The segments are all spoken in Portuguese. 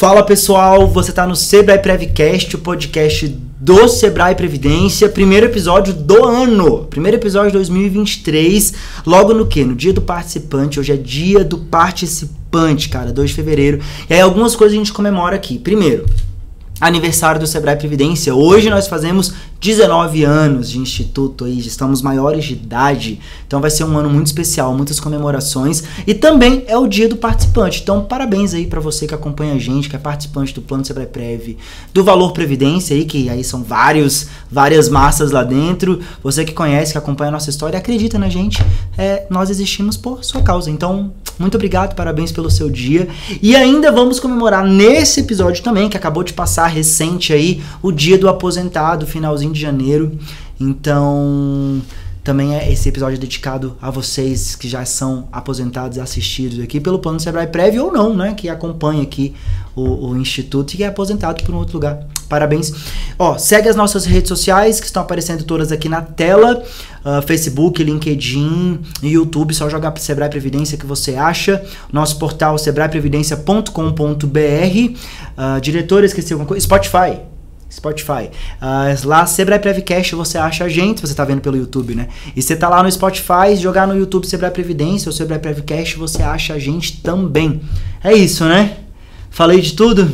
Fala pessoal, você está no Sebrae Prevcast, o podcast do Sebrae Previdência, primeiro episódio do ano, primeiro episódio de 2023, logo no quê? No dia do participante, hoje é dia do participante, cara, 2 de fevereiro, e aí algumas coisas a gente comemora aqui. Primeiro, aniversário do Sebrae Previdência, hoje nós fazemos 19 anos de instituto aí, estamos maiores de idade, então vai ser um ano muito especial, muitas comemorações e também é o dia do participante, então parabéns aí para você que acompanha a gente, que é participante do Plano Sebrae Prev, do Valor Previdência aí, que aí são várias massas lá dentro, você que conhece, que acompanha a nossa história, acredita na gente, nós existimos por sua causa, então muito obrigado, parabéns pelo seu dia e ainda vamos comemorar nesse episódio também, que acabou de passar recente aí, o dia do aposentado, finalzinho de janeiro, então também esse episódio é dedicado a vocês que já são aposentados e assistidos aqui pelo Plano Sebrae Prev ou não, né, que acompanha aqui o Instituto e que é aposentado por um outro lugar. Parabéns. Ó, segue as nossas redes sociais que estão aparecendo todas aqui na tela, Facebook, LinkedIn, YouTube, só jogar para Sebrae Previdência que você acha. Nosso portal sebraeprevidência.com.br. Diretor, esqueci alguma coisa? Spotify. Lá, Sebrae Prevcast, você acha a gente, você tá vendo pelo YouTube, né? E você tá lá no Spotify, jogar no YouTube Sebrae Previdência ou Sebrae Prevcast, você acha a gente também. É isso, né? Falei de tudo?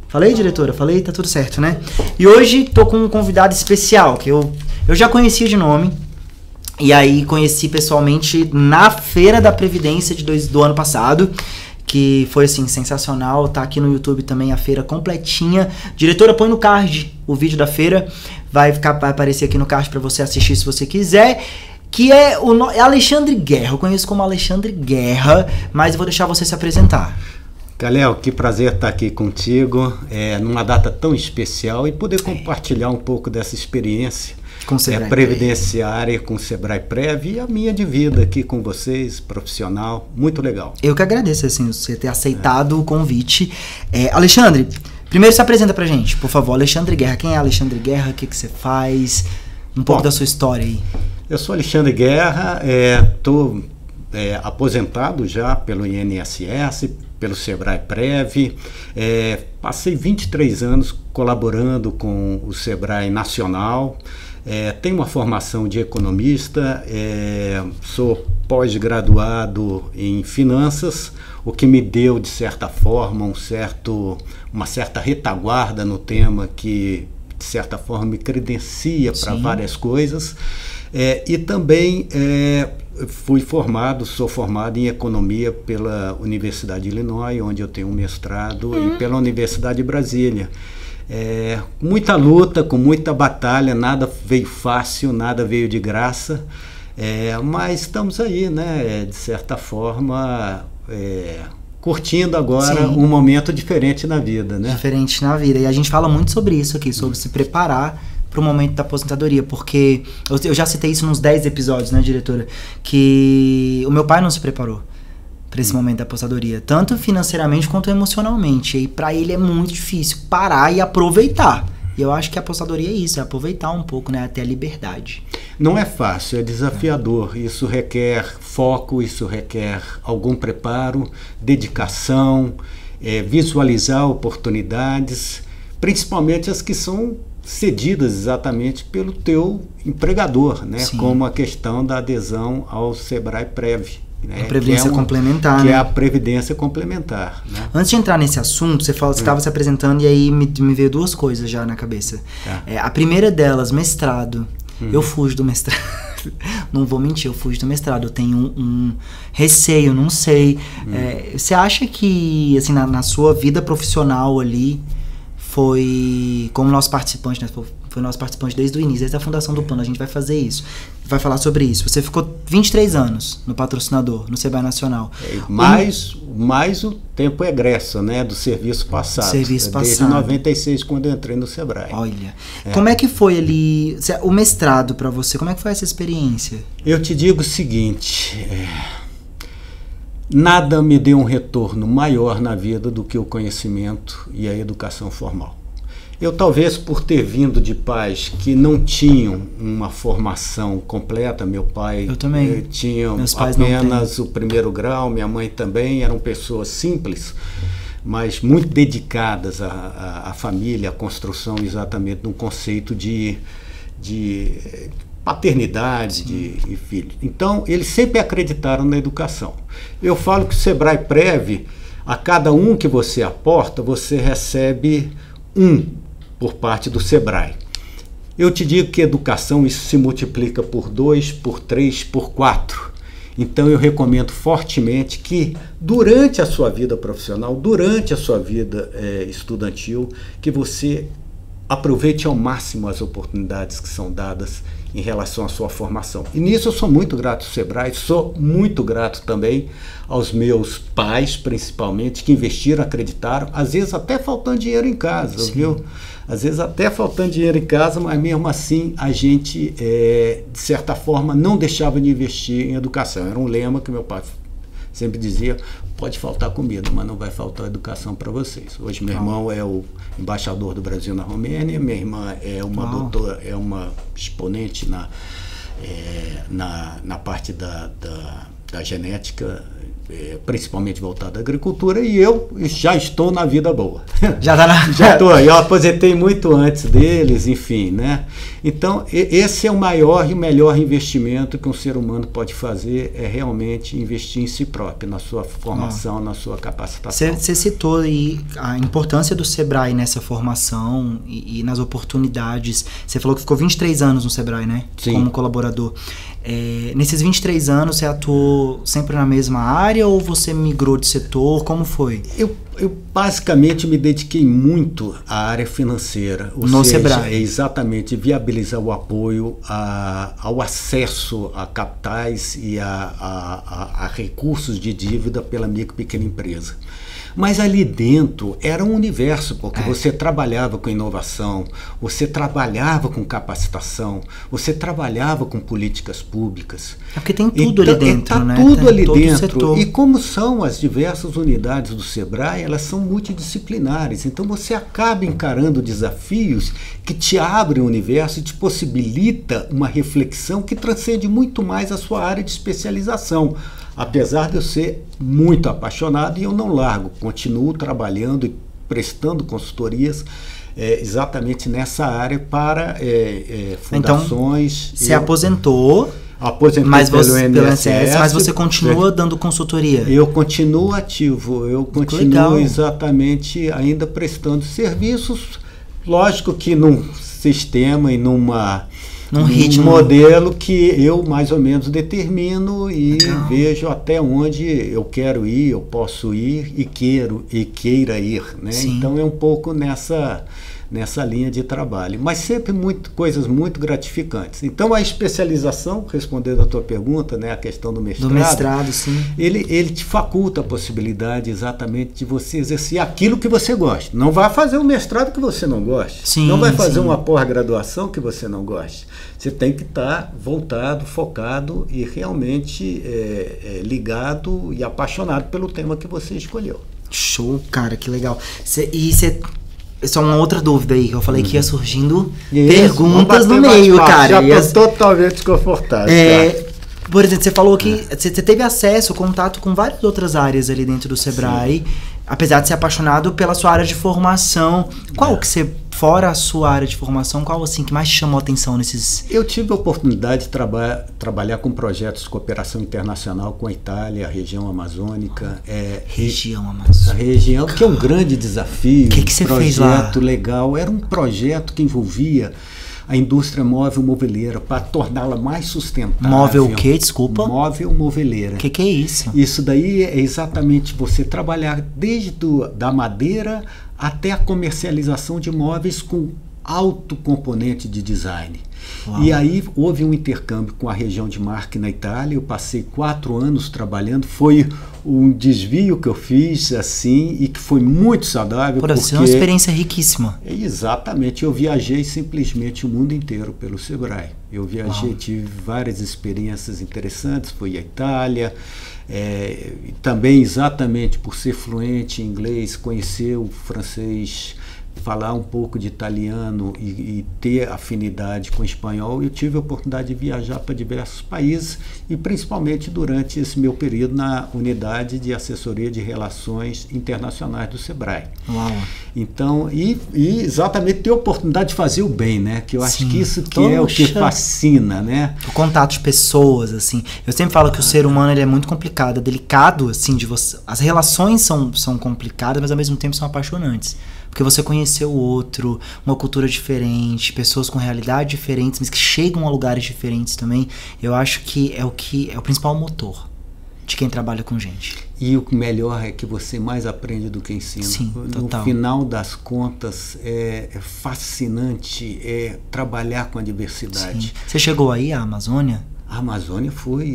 Falei, diretora? Falei, tá tudo certo, né? E hoje tô com um convidado especial, que eu já conhecia de nome, e aí conheci pessoalmente na Feira da Previdência do ano passado, que foi assim, sensacional, tá aqui no YouTube também a feira completinha. Diretora, põe no card o vídeo da feira, vai aparecer aqui no card para você assistir se você quiser, que é Alexandre Guerra, eu conheço como Alexandre Guerra, mas eu vou deixar você se apresentar. Galéo, que prazer estar aqui contigo, numa data tão especial e poder compartilhar um pouco dessa experiência previdenciária com o Sebrae Prev e a minha de vida aqui com vocês, profissional, muito legal. Eu que agradeço, assim, você ter aceitado o convite. Alexandre, primeiro se apresenta pra gente, por favor. Alexandre Guerra, quem é Alexandre Guerra, o que você faz, um pouco da sua história aí. Eu sou Alexandre Guerra, estou aposentado já pelo INSS, pelo Sebrae Prev, passei 23 anos colaborando com o Sebrae Nacional, tenho uma formação de economista, sou pós-graduado em finanças, o que me deu, de certa forma, uma certa retaguarda no tema que, de certa forma, me credencia para várias coisas. E também sou formado em economia pela Universidade de Illinois, onde eu tenho um mestrado, e pela Universidade de Brasília. Muita luta, com muita batalha, nada veio fácil, nada veio de graça, mas estamos aí, né, de certa forma, curtindo agora um momento diferente na vida, né? Diferente na vida, e a gente fala muito sobre isso aqui, sobre se preparar para o momento da aposentadoria, porque eu já citei isso nos 10 episódios, né, diretora, que o meu pai não se preparou para esse momento da aposentadoria, tanto financeiramente quanto emocionalmente, e para ele é muito difícil parar e aproveitar. E eu acho que a aposentadoria é isso, é aproveitar um pouco, né, até a liberdade. Não é fácil, é desafiador, isso requer foco, isso requer algum preparo, dedicação, visualizar oportunidades, principalmente as que são cedidas exatamente pelo teu empregador, né? Como a questão da adesão ao Sebrae Prev. Né? A previdência complementar, que é a previdência complementar. Né? Antes de entrar nesse assunto, você estava se apresentando e aí me veio 2 coisas já na cabeça. A primeira delas, mestrado. Eu fujo do mestrado. Não vou mentir, eu fujo do mestrado. Eu tenho um receio, não sei. Você acha que, assim, na sua vida profissional ali, foi como nosso participante, né? Foi nosso participante desde o início, desde a fundação do plano, a gente vai fazer isso, vai falar sobre isso. Você ficou 23 anos no patrocinador, no Sebrae Nacional. Mais o tempo egresso, né, do serviço passado. Desde 96, quando eu entrei no Sebrae. Olha, como é que foi ali, o mestrado para você, como é que foi essa experiência? Eu te digo o seguinte, nada me deu um retorno maior na vida do que o conhecimento e a educação formal. Eu, talvez por ter vindo de pais que não tinham uma formação completa, meu pai tinha apenas o primeiro grau, minha mãe também, eram pessoas simples, mas muito dedicadas à família, à construção exatamente de um conceito de paternidade e filho. Então, eles sempre acreditaram na educação. Eu falo que o Sebrae Prev, a cada um que você aporta, você recebe um por parte do Sebrae. Eu te digo que educação, isso se multiplica por 2, por 3, por 4. Então eu recomendo fortemente que durante a sua vida profissional, durante a sua vida estudantil, que você aproveite ao máximo as oportunidades que são dadas em relação à sua formação. E nisso eu sou muito grato ao Sebrae, sou muito grato também aos meus pais, principalmente, que investiram, acreditaram, às vezes até faltando dinheiro em casa, Sim. viu? Às vezes até faltando dinheiro em casa, mas mesmo assim a gente, de certa forma, não deixava de investir em educação. Era um lema que meu pai sempre dizia: pode faltar comida, mas não vai faltar educação para vocês. Hoje meu irmão é o embaixador do Brasil na Romênia, minha irmã é uma doutora, é uma exponente na parte da genética, principalmente voltada à agricultura, e eu já estou na vida boa. Já está na... Já estou, eu aposentei muito antes deles, enfim, né? Então, esse é o maior e o melhor investimento que um ser humano pode fazer, é realmente investir em si próprio, na sua formação, na sua capacitação. Você citou aí a importância do Sebrae nessa formação e nas oportunidades. Você falou que ficou 23 anos no Sebrae, né? Sim. Como colaborador. Nesses 23 anos, você atuou sempre na mesma área ou você migrou de setor? Como foi? Eu basicamente me dediquei muito à área financeira. No Sebrae. Exatamente, viabilizar o apoio ao acesso a capitais e a recursos de dívida pela micro e pequena empresa. Mas ali dentro era um universo, porque você trabalhava com inovação, você trabalhava com capacitação, você trabalhava com políticas públicas. É porque tem tudo ali dentro, né? Tudo tem ali todo dentro. setor. E como são as diversas unidades do Sebrae, elas são multidisciplinares. Então você acaba encarando desafios que te abrem o universo e te possibilita uma reflexão que transcende muito mais a sua área de especialização. Apesar de eu ser muito apaixonado, e eu não largo, continuo trabalhando e prestando consultorias exatamente nessa área para fundações. Então, você aposentou, aposentei pelo INSS, mas você continua dando consultoria? Eu continuo ativo, eu continuo exatamente ainda prestando serviços, lógico que num sistema e num ritmo, modelo que eu mais ou menos determino e vejo até onde eu quero ir, eu posso ir e queira ir, né? Então é um pouco nessa linha de trabalho, mas sempre coisas muito gratificantes. Então a especialização, respondendo a tua pergunta, né, a questão do mestrado. Do mestrado, sim. Ele te faculta a possibilidade exatamente de você exercer aquilo que você gosta. Não vai fazer um mestrado que você não goste. Sim, não vai fazer uma pós-graduação que você não goste. Você tem que estar voltado, focado e realmente ligado e apaixonado pelo tema que você escolheu. Show, cara, que legal. Só uma outra dúvida aí, que eu falei que ia surgindo perguntas no meio, cara. Já tô totalmente desconfortável. Por exemplo, você falou que você teve acesso, contato com várias outras áreas ali dentro do Sebrae, apesar de ser apaixonado pela sua área de formação. Qual que você, fora a sua área de formação, qual assim que mais te chamou a atenção nesses... Eu tive a oportunidade de trabalhar com projetos de cooperação internacional com a Itália, a região amazônica. Região amazônica. A região, que é um grande desafio. O que você fez lá? Projeto legal. Era um projeto que envolvia a indústria móvel moveleira para torná-la mais sustentável. Móvel o quê? Desculpa. Móvel moveleira. O que é isso? Isso daí é exatamente você trabalhar desde da madeira até a comercialização de móveis com alto componente de design. Uau. E aí houve um intercâmbio com a região de Marche na Itália. Eu passei 4 anos trabalhando. Foi um desvio que eu fiz assim e que foi muito saudável. Porque é uma experiência riquíssima. Exatamente. Eu viajei simplesmente o mundo inteiro pelo Sebrae. Eu viajei, tive várias experiências interessantes. Fui à Itália. Também exatamente por ser fluente em inglês, conhecer o francês falar um pouco de italiano e ter afinidade com o espanhol, eu tive a oportunidade de viajar para diversos países e principalmente durante esse meu período na unidade de assessoria de relações internacionais do SEBRAE. Uau. Então, e exatamente ter a oportunidade de fazer o bem, né? Que eu acho que isso que Poxa. é o que fascina, né? O contato de pessoas, assim. Eu sempre falo que o ser humano ele é muito complicado, é delicado, assim, de você. As relações são complicadas, mas ao mesmo tempo são apaixonantes. Porque você conheceu o outro, uma cultura diferente, pessoas com realidades diferentes, mas que chegam a lugares diferentes também. Eu acho que é o principal motor de quem trabalha com gente. E o melhor é que você mais aprende do que ensina. Sim, total. No final das contas, é fascinante trabalhar com a diversidade. Sim. Você chegou aí à Amazônia? A Amazônia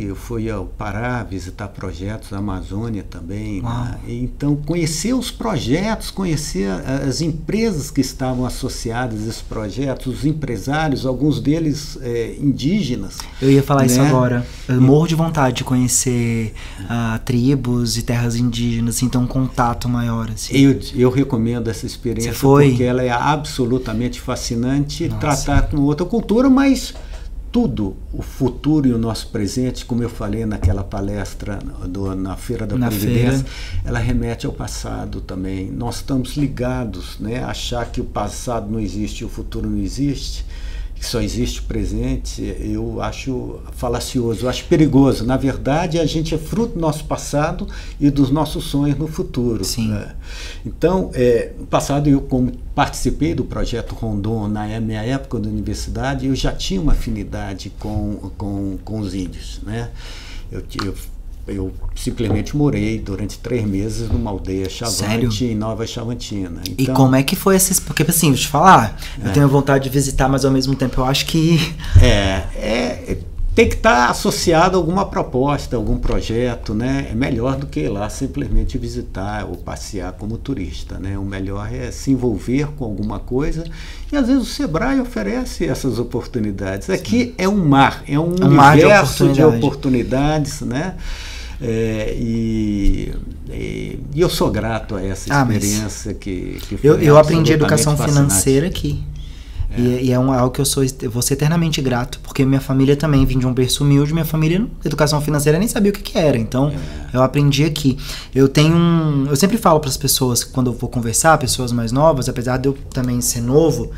eu fui ao Pará visitar projetos da Amazônia também, né? Então conhecer os projetos, conhecer as empresas que estavam associadas a esses projetos, os empresários, alguns deles indígenas. Eu ia falar, né? Isso agora. Eu morro de vontade de conhecer tribos e terras indígenas, então um contato maior. Assim. Eu recomendo essa experiência. Você foi? Porque ela é absolutamente fascinante. Nossa. Tratar com outra cultura, mas tudo, o futuro e o nosso presente, como eu falei naquela palestra na Feira da Previdência, ela remete ao passado também. Nós estamos ligados, né? Achar que o passado não existe e o futuro não existe, que só existe o presente, eu acho falacioso, eu acho perigoso. Na verdade, a gente é fruto do nosso passado e dos nossos sonhos no futuro. Sim. Então, no passado, eu como participei do projeto Rondon na minha época da universidade, eu já tinha uma afinidade com os índios, né? Eu simplesmente morei durante 3 meses numa aldeia Chavante, em Nova Chavantina. Então, e como é que foi essa... Porque assim, vou te falar, eu tenho vontade de visitar, mas ao mesmo tempo eu acho que... tem que estar associado a alguma proposta, algum projeto, né? É melhor do que ir lá simplesmente visitar ou passear como turista, né? O melhor é se envolver com alguma coisa e às vezes o SEBRAE oferece essas oportunidades. Aqui é um mar, é um universo de oportunidades, né? E eu sou grato a essa experiência que foi eu aprendi educação financeira aqui. E é algo que eu vou ser eternamente grato, porque minha família também vinha de um berço humilde, minha família, educação financeira, nem sabia o que era, então eu aprendi aqui. Eu sempre falo para as pessoas, quando eu vou conversar, pessoas mais novas, apesar de eu também ser novo,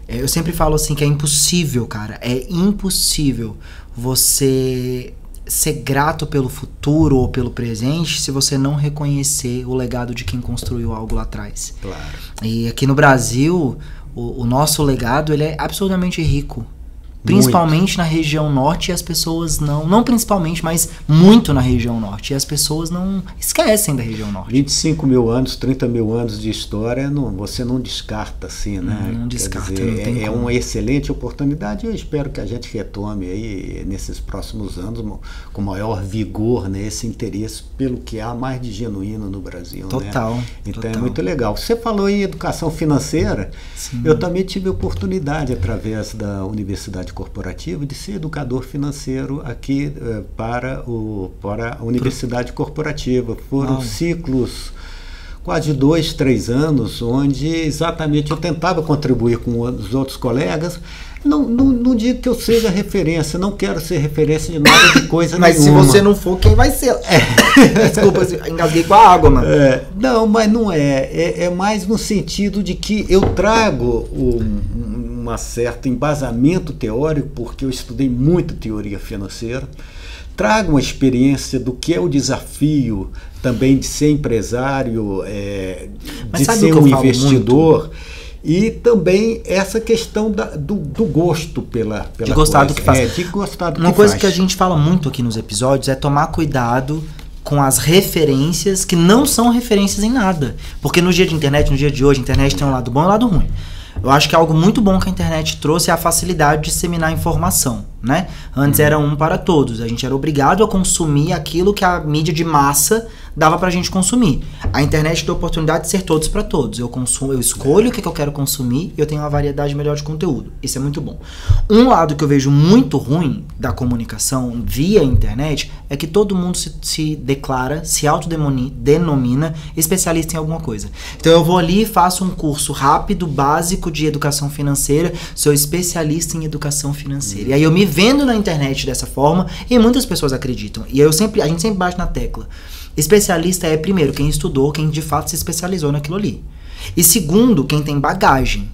eu sempre falo assim que é impossível, cara, é impossível você ser grato pelo futuro ou pelo presente se você não reconhecer o legado de quem construiu algo lá atrás. Claro. E aqui no Brasil... O nosso legado ele é absolutamente rico, principalmente na região norte, e as pessoas não principalmente, mas muito na região norte, e as pessoas não esquecem da região norte. 25 mil anos, 30 mil anos de história, você não descarta assim, né? Não descarta, quer dizer, não tem como. Uma excelente oportunidade, eu espero que a gente retome aí nesses próximos anos com maior vigor, né, esse interesse pelo que há mais de genuíno no Brasil. Total. Né? Então total. É muito legal. Você falou em educação financeira, Sim. Eu também tive a oportunidade, através da Universidade Corporativa, de ser educador financeiro aqui para a Universidade Corporativa. Foram ciclos quase 2, 3 anos, onde exatamente eu tentava contribuir com os outros colegas. Não digo que eu seja referência, não quero ser referência de nada de coisa mas nenhuma. Mas se você não for, quem vai ser? Desculpa, engasguei com a água, mano. Não, mas não é mais no sentido de que eu trago um certo embasamento teórico, porque eu estudei muito teoria financeira, trago uma experiência do que é o desafio também de ser empresário, de ser um investidor. E também essa questão do gosto pela de gostar coisa. Do que faz. De gostar do Uma que coisa faz. que a gente fala muito aqui nos episódios é tomar cuidado com as referências que não são referências em nada. Porque no dia de internet, no dia de hoje, a internet tem um lado bom e um lado ruim. Eu acho que algo muito bom que a internet trouxe é a facilidade de disseminar informação, né? Antes era um para todos. A gente era obrigado a consumir aquilo que a mídia de massa dava pra gente consumir. A internet deu a oportunidade de ser todos para todos. Eu escolho o que eu quero consumir e eu tenho uma variedade melhor de conteúdo. Isso é muito bom. Um lado que eu vejo muito ruim da comunicação via internet é que todo mundo se declara, se autodenomina especialista em alguma coisa. Então eu vou ali e faço um curso rápido, básico de educação financeira, sou especialista em educação financeira. E aí eu me vendo na internet dessa forma e muitas pessoas acreditam. E a gente sempre bate na tecla. Especialista é, primeiro, quem estudou, quem de fato se especializou naquilo ali. E segundo, quem tem bagagem.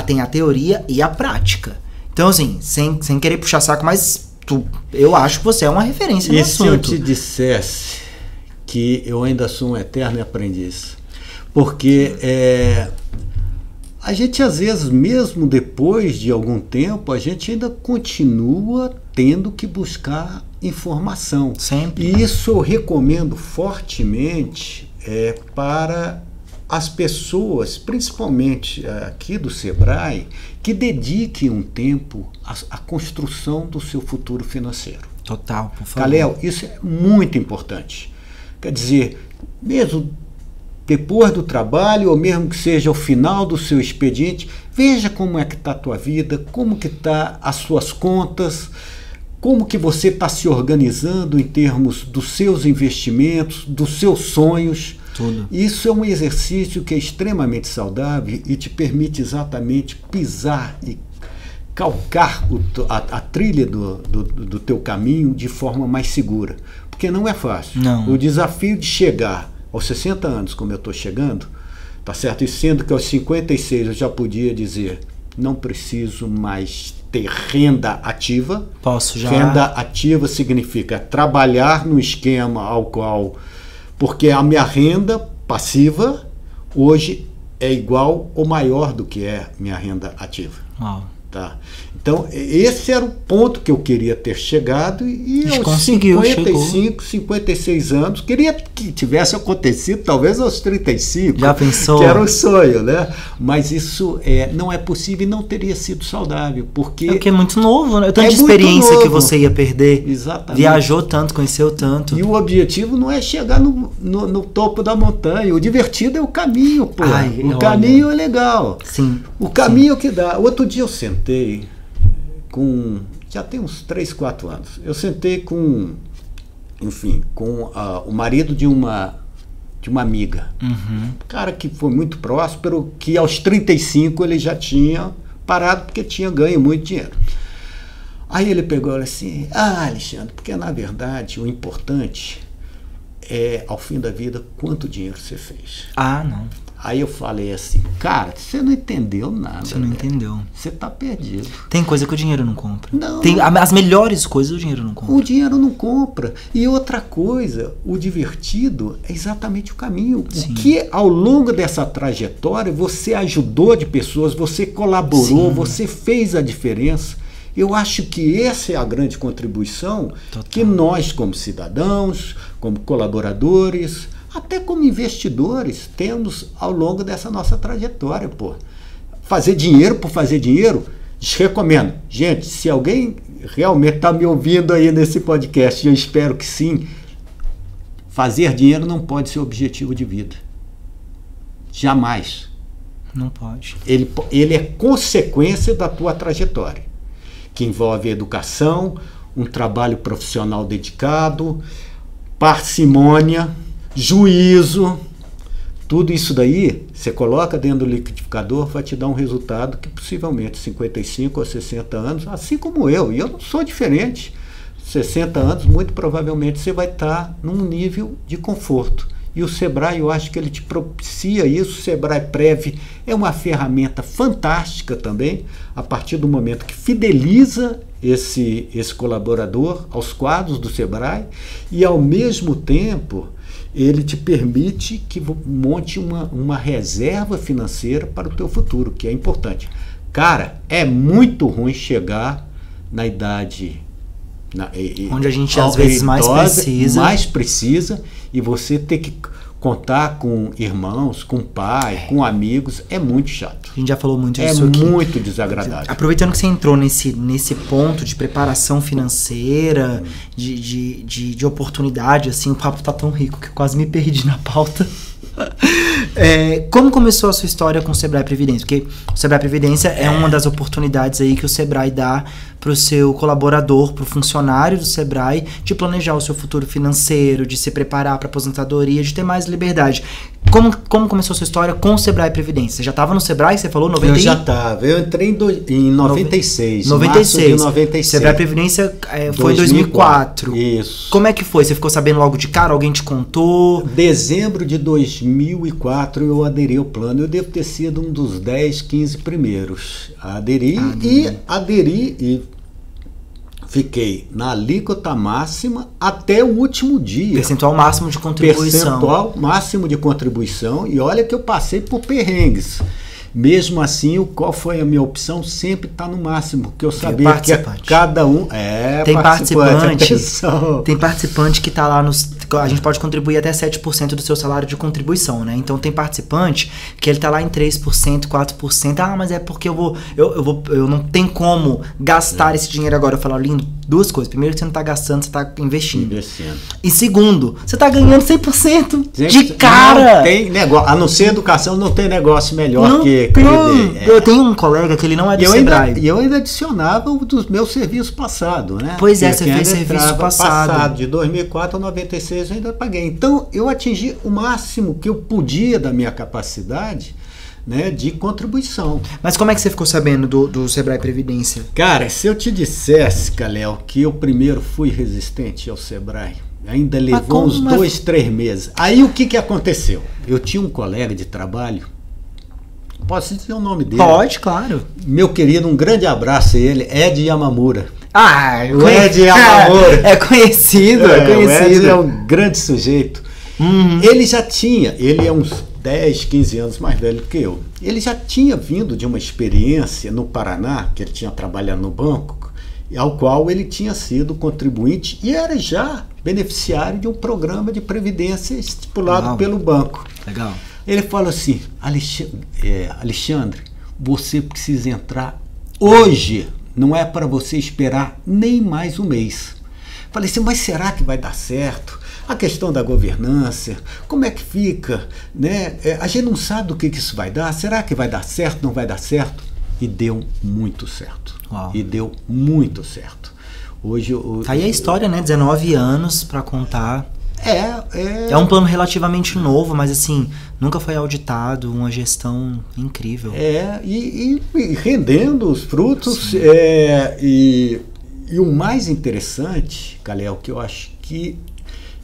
Tem a teoria e a prática. Então, assim, sem querer puxar saco, mas eu acho que você é uma referência no assunto. E se eu te dissesse que eu ainda sou um eterno aprendiz? Porque a gente, às vezes, mesmo depois de algum tempo, a gente ainda continua tendo que buscar informação. Sempre. E isso eu recomendo fortemente para as pessoas, principalmente aqui do Sebrae, que dediquem um tempo à construção do seu futuro financeiro. Total, por favor. Kalel, isso é muito importante. Quer dizer, mesmo depois do trabalho, ou mesmo que seja ao final do seu expediente, veja como é que está a tua vida, como que está as suas contas, como que você está se organizando em termos dos seus investimentos, dos seus sonhos. Tudo. Isso é um exercício que é extremamente saudável e te permite exatamente pisar e calcar a trilha do teu caminho de forma mais segura. Porque não é fácil. Não. O desafio de chegar aos 60 anos, como eu estou chegando, tá certo? E sendo que aos 56 eu já podia dizer, não preciso mais ter renda ativa. Posso já. Renda ativa significa trabalhar no esquema ao qual... Porque a minha renda passiva hoje é igual ou maior do que é minha renda ativa. Uau. Tá? Então, esse era o ponto que eu queria ter chegado e aos conseguiu, 55, 56 anos, queria que tivesse acontecido talvez aos 35. Já pensou? Que era um sonho, né? Mas isso não é possível e não teria sido saudável, porque é muito novo, né? Tanta experiência que você ia perder. Exatamente. Viajou tanto, conheceu tanto. E o objetivo não é chegar no topo da montanha. O divertido é o caminho, pô. O caminho é legal. Sim. O caminho que dá. Outro dia eu sentei já tem uns 3, 4 anos, eu sentei com o marido de uma amiga, cara que foi muito próspero, que aos 35 ele já tinha parado porque tinha ganho muito dinheiro. Aí ele pegou e assim, Alexandre, porque na verdade o importante é, ao fim da vida, quanto dinheiro você fez. Não. Aí eu falei assim, cara, você não entendeu nada. Você não entendeu. Você tá perdido. Tem coisa que o dinheiro não compra. Não. Tem as melhores coisas o dinheiro não compra. O dinheiro não compra. E outra coisa, o divertido é exatamente o caminho. Sim. O que ao longo dessa trajetória você ajudou de pessoas, você colaborou, sim, você fez a diferença. Eu acho que essa é a grande contribuição. Total. Que nós, como cidadãos, como colaboradores, até como investidores, temos ao longo dessa nossa trajetória, pô. Fazer dinheiro por fazer dinheiro, recomendo. Gente, se alguém realmente está me ouvindo aí nesse podcast, eu espero que sim, fazer dinheiro não pode ser objetivo de vida. Jamais. Não pode. Ele é consequência da tua trajetória, que envolve educação, um trabalho profissional dedicado, parcimônia, juízo, tudo isso daí, você coloca dentro do liquidificador, vai te dar um resultado que possivelmente 55 ou 60 anos, assim como eu, e eu não sou diferente, 60 anos, muito provavelmente você vai estar num nível de conforto. E o Sebrae, eu acho que ele te propicia isso. O Sebrae Prev é uma ferramenta fantástica também, a partir do momento que fideliza esse colaborador aos quadros do Sebrae e, ao mesmo tempo, ele te permite que monte uma reserva financeira para o teu futuro, que é importante. Cara, é muito ruim chegar na idade Onde a gente às vezes mais precisa. Mais precisa, e você ter que contar com irmãos, com pai, com amigos, é muito chato. A gente já falou muito disso aqui. É muito desagradável. Aproveitando que você entrou nesse ponto de preparação financeira, de oportunidade, assim, o papo tá tão rico que eu quase me perdi na pauta. Como começou a sua história com o Sebrae Previdência? Porque o Sebrae Previdência é uma das oportunidades aí que o Sebrae dá para o seu colaborador, para o funcionário do Sebrae, de planejar o seu futuro financeiro, de se preparar para aposentadoria, de ter mais liberdade. Como começou a sua história com o Sebrae Previdência? Você já estava no Sebrae? Você falou 90? Eu já estava. Eu entrei em 96. 96. Março de 96. Sebrae Previdência foi em 2004. Isso. Como é que foi? Você ficou sabendo logo de cara? Alguém te contou? Dezembro de 2004 eu aderi ao plano. Eu devo ter sido um dos 10, 15 primeiros a aderir. Aderi e fiquei na alíquota máxima até o último dia. Percentual máximo de contribuição. Percentual máximo de contribuição. E olha que eu passei por perrengues. Mesmo assim, qual foi a minha opção? Sempre está no máximo, porque eu sabia que cada um tem participante que está lá a gente pode contribuir até 7% do seu salário de contribuição, né? Então tem participante que ele está lá em 3%, 4%. Ah, mas é porque eu não tenho como gastar esse dinheiro agora. Eu falo, lindo, duas coisas. Primeiro, que você não está gastando, você está investindo. E segundo, você está ganhando 100% de cara. Não tem negócio, a não ser educação, não tem negócio melhor que eu tenho um colega que ele não é do Sebrae. E eu ainda adicionava o dos meus serviços passados, né? Pois é, você fez serviço passado. De 2004 a 96 eu ainda paguei. Então, eu atingi o máximo que eu podia da minha capacidade, né, de contribuição. Mas como é que você ficou sabendo do Sebrae Previdência? Cara, se eu te dissesse, Kalel, que eu primeiro fui resistente ao Sebrae, ainda levou uns 2, 3 meses. Aí o que aconteceu? Eu tinha um colega de trabalho. Posso dizer o nome dele? Pode, claro. Meu querido, um grande abraço a ele, Ed Yamamura. O Ed Yamamura. É conhecido. O Ed é um grande sujeito. Ele é uns 10, 15 anos mais velho que eu. Ele já tinha vindo de uma experiência no Paraná, que ele tinha trabalhado no banco, ao qual ele tinha sido contribuinte e era já beneficiário de um programa de previdência estipulado pelo banco. Legal. Ele falou assim, Alexandre, você precisa entrar hoje, não é para você esperar nem mais um mês. Falei assim, mas será que vai dar certo? A questão da governança, como é que fica? Né? A gente não sabe do que isso vai dar, será que vai dar certo, não vai dar certo? E deu muito certo. E deu muito certo. Hoje, aí a história, né? 19 anos para contar. É um plano relativamente novo, mas assim, nunca foi auditado, uma gestão incrível. E rendendo os frutos. E o mais interessante, Kalel, que eu acho que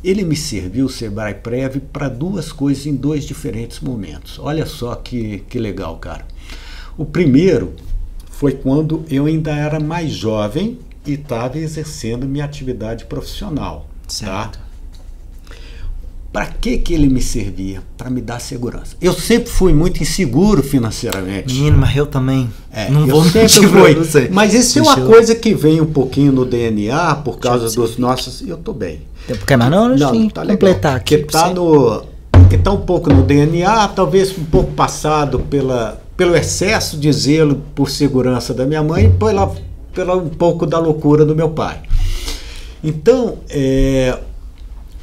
ele me serviu, o Sebrae Prev, para duas coisas em 2 diferentes momentos. Olha só que legal, cara. O primeiro foi quando eu ainda era mais jovem e estava exercendo minha atividade profissional. Certo. Tá? Para que ele me servia? Para me dar segurança. Eu sempre fui muito inseguro financeiramente. Menino, mas eu também. Não vou mentir pra você. Mas isso é uma coisa que vem um pouquinho no DNA por causa dos nossos... Eu tô bem. Porque mais não tá completar aqui. Que tá um pouco no DNA, talvez um pouco passado pelo excesso de zelo por segurança da minha mãe e pela um pouco da loucura do meu pai. Então,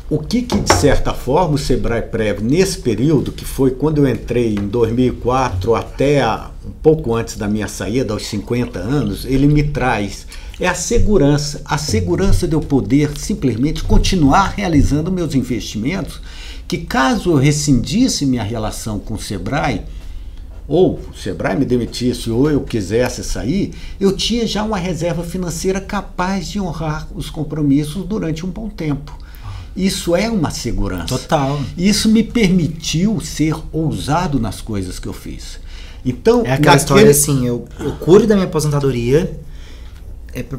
o que de certa forma o Sebrae Prev nesse período, que foi quando eu entrei em 2004 até um pouco antes da minha saída, aos 50 anos, ele me traz a segurança de eu poder simplesmente continuar realizando meus investimentos, que caso eu rescindisse minha relação com o Sebrae, ou o Sebrae me demitisse ou eu quisesse sair, eu tinha já uma reserva financeira capaz de honrar os compromissos durante um bom tempo. Isso é uma segurança. Total. Isso me permitiu ser ousado nas coisas que eu fiz. Então, é aquela história assim, eu cuido da minha aposentadoria,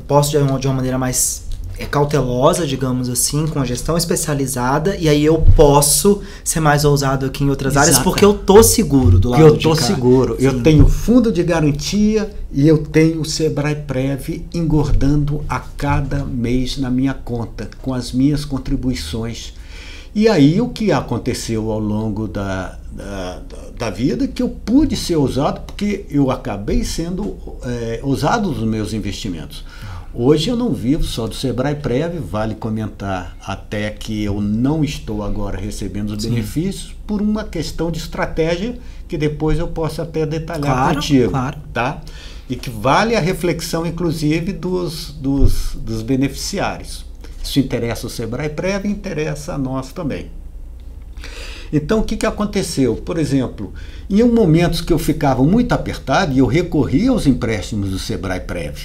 posso de uma maneira mais cautelosa, digamos assim, com a gestão especializada, e aí eu posso ser mais ousado aqui em outras áreas, porque eu tô seguro do lado de cá. Eu tô seguro. Sim. Eu tenho fundo de garantia e eu tenho o Sebrae Prev engordando a cada mês na minha conta, com as minhas contribuições. E aí o que aconteceu ao longo da vida, que eu pude ser ousado, porque eu acabei sendo ousado nos meus investimentos. Hoje eu não vivo só do Sebrae Prev, vale comentar até que eu não estou agora recebendo os benefícios por uma questão de estratégia que depois eu posso até detalhar contigo. Claro. Tá? E que vale a reflexão, inclusive, dos beneficiários. Isso interessa o Sebrae Prev e interessa a nós também. Então, o que aconteceu? Por exemplo, em momentos que eu ficava muito apertado e eu recorria aos empréstimos do Sebrae Prev,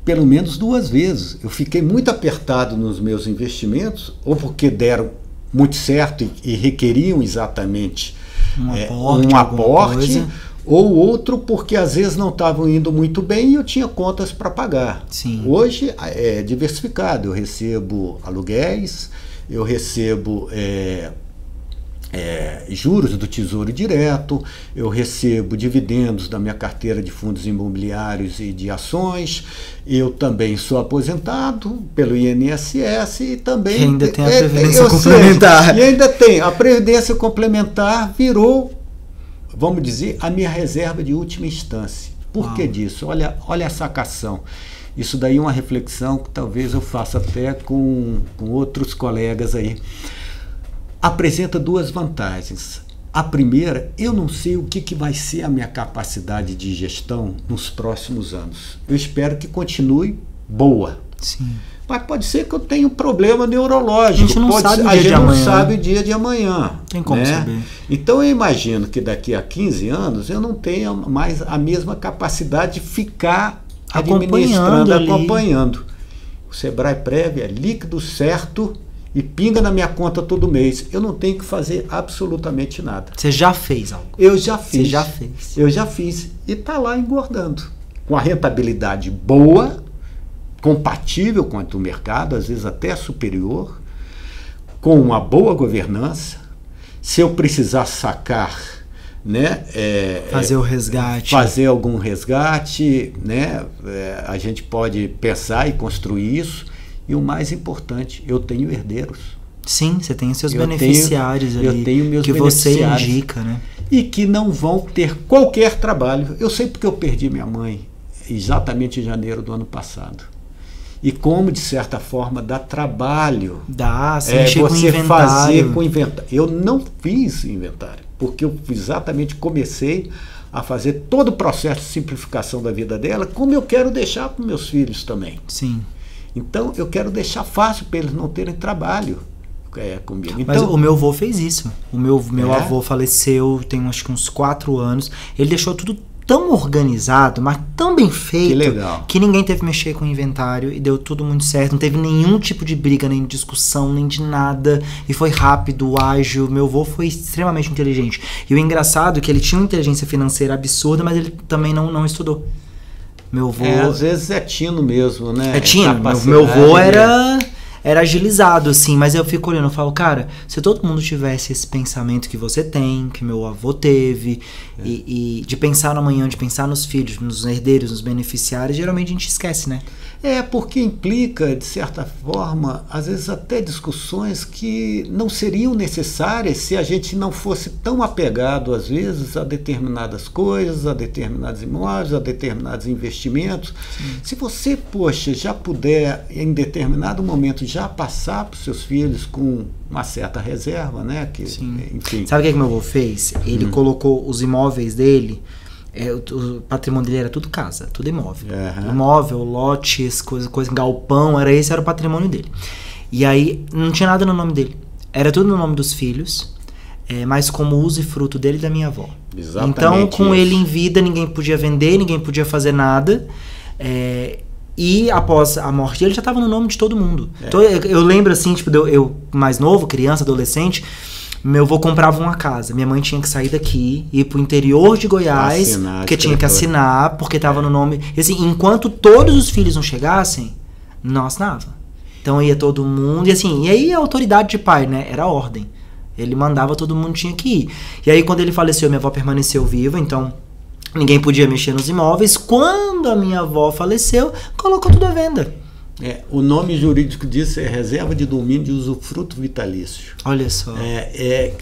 pelo menos 2 vezes. Eu fiquei muito apertado nos meus investimentos, ou porque deram muito certo e requeriam exatamente um aporte, ou outro porque às vezes não estavam indo muito bem e eu tinha contas para pagar. Sim. Hoje é diversificado, eu recebo aluguéis, eu recebo juros do Tesouro Direto, eu recebo dividendos da minha carteira de fundos imobiliários e de ações, eu também sou aposentado pelo INSS e também... E ainda tem a Previdência Complementar. E ainda tem. A Previdência Complementar virou, vamos dizer, a minha reserva de última instância. Por que disso? Olha a sacação. Isso daí é uma reflexão que talvez eu faça até com outros colegas aí. Apresenta 2 vantagens. A primeira, eu não sei o que vai ser a minha capacidade de gestão nos próximos anos. Eu espero que continue boa. Sim. Mas pode ser que eu tenha um problema neurológico. A gente não sabe o dia de amanhã. Tem como saber. Então eu imagino que daqui a 15 anos eu não tenha mais a mesma capacidade de ficar acompanhando. O Sebrae Prev é líquido certo e pinga na minha conta todo mês. Eu não tenho que fazer absolutamente nada. Você já fez algo? Eu já fiz. Você já fez? Eu já fiz. E está lá engordando. Com a rentabilidade boa, compatível com a do mercado, às vezes até superior, com uma boa governança. Se eu precisar sacar, né, fazer o resgate, fazer algum resgate, né, a gente pode pensar e construir isso. E o mais importante, eu tenho herdeiros. Sim, você tem seus beneficiários ali. Eu tenho meus que você indica, né? E que não vão ter qualquer trabalho. Eu sei porque eu perdi minha mãe exatamente em janeiro do ano passado. E como, de certa forma, dá trabalho. Dá, você fazer com inventário. Eu não fiz inventário, porque eu exatamente comecei a fazer todo o processo de simplificação da vida dela, como eu quero deixar para os meus filhos também. Sim. Então, eu quero deixar fácil para eles não terem trabalho comigo. Então, mas o meu avô fez isso. O meu avô faleceu tem acho que uns 4 anos. Ele deixou tudo tão organizado, mas tão bem feito, que legal, que ninguém teve que mexer com o inventário e deu tudo muito certo. Não teve nenhum tipo de briga, nem de discussão, nem de nada. E foi rápido, ágil. Meu avô foi extremamente inteligente. E o engraçado é que ele tinha uma inteligência financeira absurda, mas ele também não estudou. Meu avô... às vezes é tino mesmo, né? É tino. Meu avô era agilizado, assim, mas eu fico olhando, eu falo, cara, se todo mundo tivesse esse pensamento que você tem, que meu avô teve, e de pensar no amanhã, de pensar nos filhos, nos herdeiros, nos beneficiários, geralmente a gente esquece, né? Porque implica, de certa forma, às vezes até discussões que não seriam necessárias se a gente não fosse tão apegado, às vezes, a determinadas coisas, a determinados imóveis, a determinados investimentos. Sim. Se você, já puder, em determinado momento, já passar para os seus filhos com uma certa reserva, né? Enfim. Sabe o que meu avô fez? Ele colocou os imóveis dele... o patrimônio dele era tudo casa, tudo imóvel. Imóvel, lotes, coisa, galpão, era o patrimônio dele. E aí, não tinha nada no nome dele. Era tudo no nome dos filhos, mas como uso e fruto dele e da minha avó. Exatamente. Então, com ele em vida, ninguém podia vender, ninguém podia fazer nada. E após a morte dele, já estava no nome de todo mundo. Então, eu lembro assim, tipo, eu mais novo, criança, adolescente... Meu avô comprava uma casa, minha mãe tinha que sair daqui, ir pro interior de Goiás, porque tinha que assinar, porque tava no nome... Assim, enquanto todos os filhos não chegassem, não assinava. Então ia todo mundo, e assim, e aí a autoridade de pai, né, era a ordem. Ele mandava, todo mundo tinha que ir. E aí quando ele faleceu, minha avó permaneceu viva, então ninguém podia mexer nos imóveis. Quando a minha avó faleceu, colocou tudo à venda. O nome jurídico disso é reserva de domínio de usufruto vitalício. Olha só.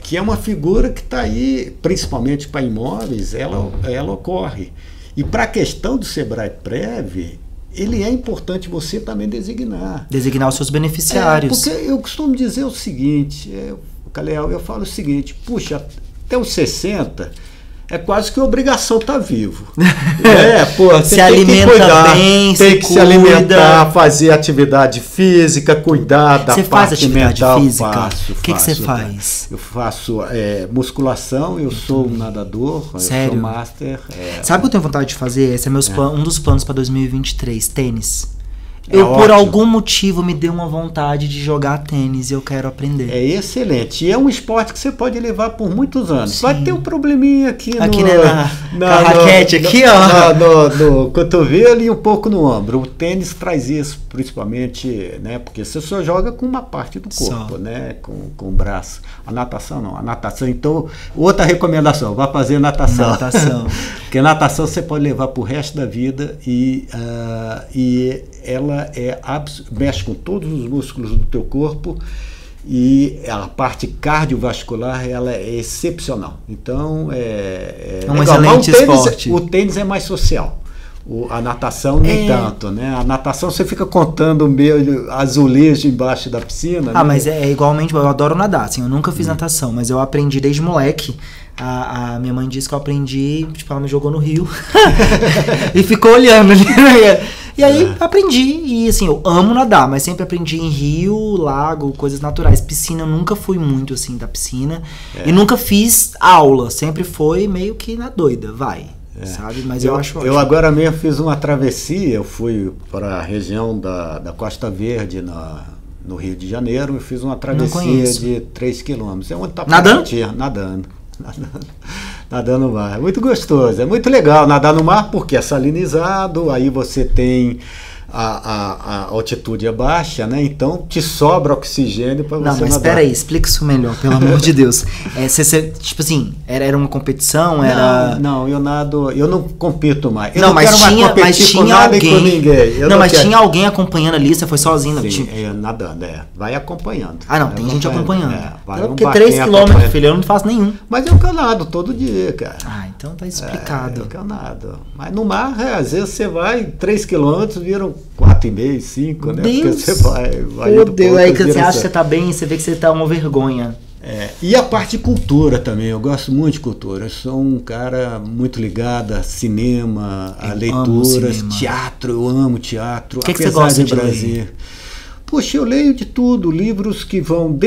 Que é uma figura que está aí, principalmente para imóveis, ela ocorre. E para a questão do Sebrae-Prev, ele é importante você também designar. Designar os seus beneficiários. Porque eu costumo dizer o seguinte, Calhau, eu falo o seguinte, puxa, até os 60... é quase que obrigação estar vivo. Se alimenta bem, tem que se alimentar, fazer atividade física, cuidar da parte mental. Você faz atividade física? Faço. O que você faz? Eu faço musculação, eu sou um nadador, Sério? Eu sou master. Sabe o que eu tenho vontade de fazer? Esse é um dos planos para 2023, tênis. Ótimo. Por algum motivo, me deu uma vontade de jogar tênis e eu quero aprender. É excelente. E é um esporte que você pode levar por muitos anos. Sim. Vai ter um probleminha aqui na raquete, aqui, ó. No cotovelo e um pouco no ombro. O tênis traz isso, principalmente, né? Porque você só joga com uma parte do corpo, né? Com o braço. A natação não. A natação, então, outra recomendação, vá fazer natação. Porque natação você pode levar pro resto da vida e ela mexe com todos os músculos do teu corpo e a parte cardiovascular ela é excepcional. Então é um excelente esporte. O tênis é mais social. A natação nem tanto, né? A natação você fica contando meio azulejo embaixo da piscina. Né? Mas é igualmente, eu adoro nadar, assim, eu nunca fiz natação, mas eu aprendi desde moleque. A minha mãe disse que eu aprendi, tipo, ela me jogou no rio e ficou olhando ali. E aí aprendi, e assim, eu amo nadar, mas sempre aprendi em rio, lago, coisas naturais. Piscina, eu nunca fui muito assim da piscina e nunca fiz aula, sempre foi meio que na doida, sabe? Mas eu acho ótimo. Eu agora mesmo fiz uma travessia, eu fui para a região da Costa Verde, no Rio de Janeiro, eu fiz uma travessia de 3 quilômetros. É onde tá nadando no mar. É muito gostoso, é muito legal nadar no mar porque é salinizado, aí você tem a altitude é baixa, né? Então te sobra oxigênio para você nadar. Não, mas espera aí, explica isso melhor, pelo amor de Deus. Tipo assim, era uma competição? Não, eu nado, eu não compito mais. Mas tinha alguém. Tinha alguém acompanhando ali, você foi sozinho? Sim, nadando, vai acompanhando. Tem gente acompanhando. Porque 3 quilômetros, filho, eu não faço nenhum. Mas eu nado todo dia, cara. Então tá explicado. Eu nado. Mas no mar, às vezes você vai 3 quilômetros, viram 4,5, 5, né? Deus. Porque você vai Meu Deus, aí que você acha que você tá bem, você vê que você tá uma vergonha. E a parte de cultura também, eu gosto muito de cultura. Eu sou um cara muito ligado a cinema, a leituras, teatro, eu amo teatro. O que você gosta de ler? Poxa, eu leio de tudo, livros que vão